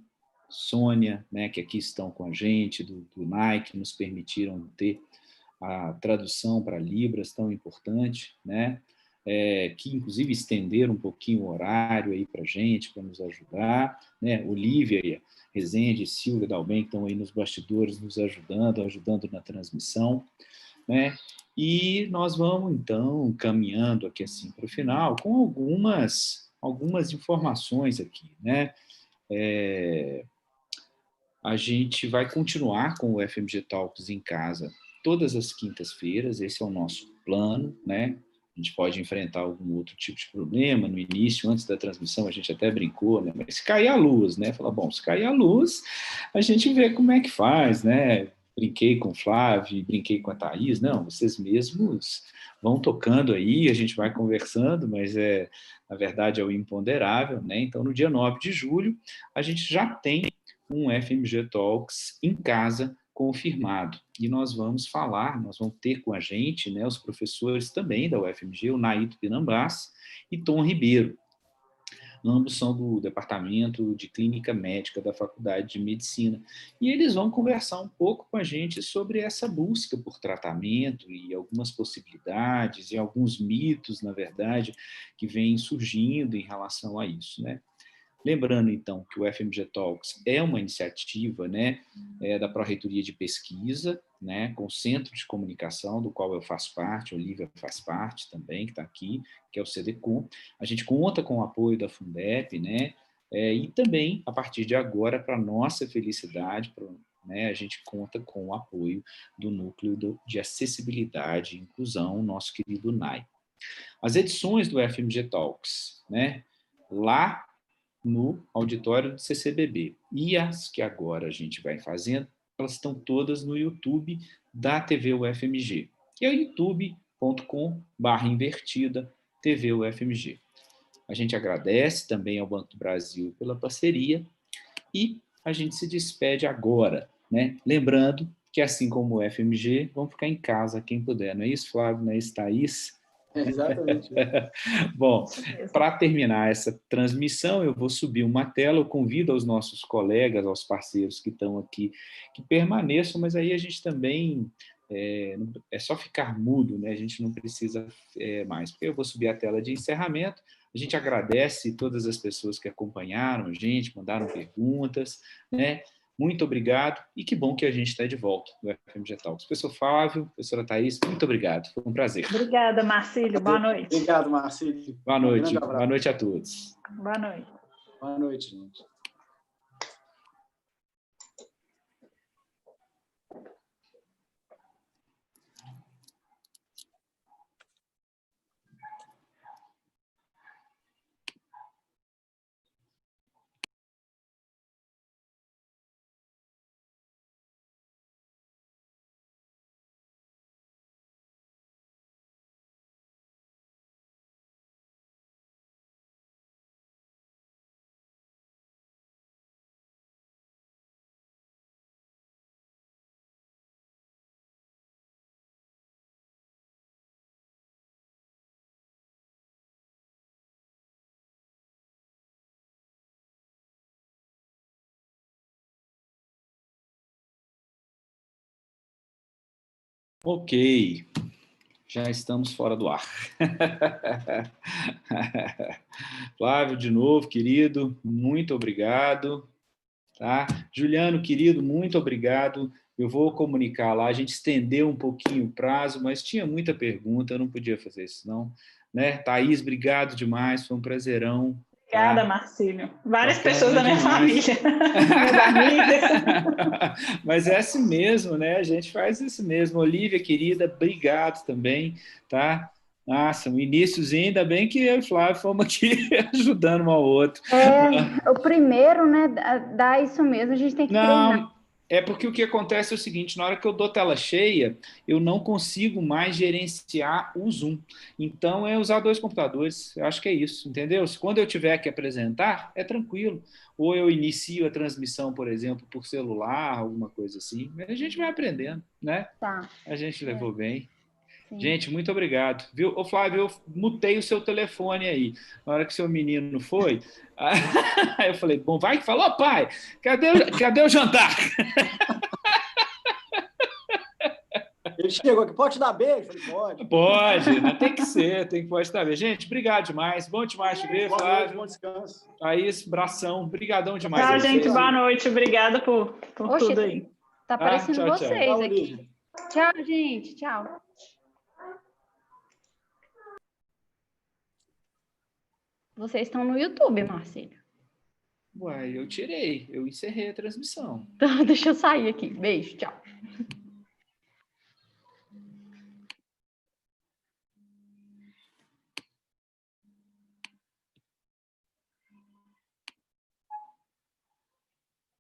Sônia, né, que aqui estão com a gente, do Nike, nos permitiram ter a tradução para Libras, tão importante, né, que inclusive estenderam um pouquinho o horário aí para a gente, para nos ajudar, né, Olivia, Rezende, Silvia Dalben, que estão aí nos bastidores nos ajudando na transmissão, né, e nós vamos, então, caminhando aqui assim para o final, com algumas informações aqui, né, a gente vai continuar com o FMG Talks em casa todas as quintas-feiras, esse é o nosso plano, né? A gente pode enfrentar algum outro tipo de problema no início, antes da transmissão, a gente até brincou, né? Mas se cair a luz, né? Falar, bom, se cair a luz, a gente vê como é que faz, né? Brinquei com o Flávio, brinquei com a Thaís, não, vocês mesmos vão tocando aí, a gente vai conversando, mas na verdade é o imponderável, né? Então, no dia 9 de julho, a gente já tem um FMG Talks em casa confirmado. E nós vamos ter com a gente, né, os professores também da UFMG, o Naito Pinambás e Tom Ribeiro. ambos são do Departamento de Clínica Médica da Faculdade de Medicina, e eles vão conversar um pouco com a gente sobre essa busca por tratamento e algumas possibilidades e alguns mitos, na verdade, que vêm surgindo em relação a isso, né? Lembrando, então, que o FMG Talks é uma iniciativa, né, da Pró-Reitoria de Pesquisa, né, com o Centro de Comunicação, do qual eu faço parte, a Olivia faz parte também, que está aqui, que é o CDCom. A gente conta com o apoio da Fundep, né, e também, a partir de agora, para nossa felicidade, né, a gente conta com o apoio do Núcleo de Acessibilidade e Inclusão, nosso querido NAI. As edições do FMG Talks, né, lá no auditório do CCBB. E as que agora a gente vai fazendo, elas estão todas no YouTube da TV UFMG, que é youtube.com/invertida TV UFMG. A gente agradece também ao Banco do Brasil pela parceria e a gente se despede agora, né? Lembrando que, assim como o UFMG, vamos ficar em casa quem puder. Não é isso, Flávio? Não é isso, Thaís? Exatamente. Bom, para terminar essa transmissão, eu vou subir uma tela, eu convido aos nossos colegas, aos parceiros que estão aqui, que permaneçam, mas aí a gente também, é só ficar mudo, né? A gente não precisa mais, porque eu vou subir a tela de encerramento. A gente agradece todas as pessoas que acompanharam a gente, mandaram perguntas, né? Muito obrigado e que bom que a gente está de volta no FMG Talks. Professor Flávio, professora Thaís, muito obrigado, foi um prazer. Obrigada, Marcílio, boa noite. Obrigado, Marcílio. Boa noite a todos. Boa noite. Boa noite, gente. Ok, já estamos fora do ar. Flávio, de novo, querido, muito obrigado. Tá? Juliano, querido, muito obrigado. Eu vou comunicar lá, a gente estendeu um pouquinho o prazo, mas tinha muita pergunta, eu não podia fazer isso, não. Né? Thaís, obrigado demais, foi um prazerão. Obrigada, tá? Marcílio. Várias Bacana pessoas da minha demais. família, minhas amigas. Mas é assim mesmo, né? A gente faz isso mesmo. Olivia, querida, obrigado também, tá? Nossa, um iníciozinho, ainda bem que eu e o Flávio fomos aqui ajudando um ao outro. O primeiro, né, dá isso mesmo, a gente tem que treinar. Não, é porque o que acontece é o seguinte, na hora que eu dou tela cheia, eu não consigo mais gerenciar o Zoom. Então, é usar 2 computadores, eu acho que é isso, entendeu? Quando eu tiver que apresentar, é tranquilo. Ou eu inicio a transmissão, por exemplo, por celular, alguma coisa assim. Mas a gente vai aprendendo, né? Tá. A gente levou bem. Sim. Gente, muito obrigado. Viu? Ô, Flávio, eu mutei o seu telefone aí. Na hora que seu menino foi, aí eu falei, bom, vai que falou, pai, cadê o jantar? Ele chegou aqui, pode dar beijo? Eu falei, pode. Pode, né? Tem que ser, pode estar bem. Gente, obrigado demais. Bom demais te ver, Boa Flávio. noite, bom descanso. Thaís, bração, brigadão demais. Tchau, gente, boa noite. Obrigada por Oxe, tudo aí. Tá aparecendo tchau, tchau. vocês Tchau, aqui. Olívia. Tchau, gente. Tchau. Vocês estão no YouTube, Marcílio. Uai, eu encerrei a transmissão. Então, deixa eu sair aqui. Beijo, tchau.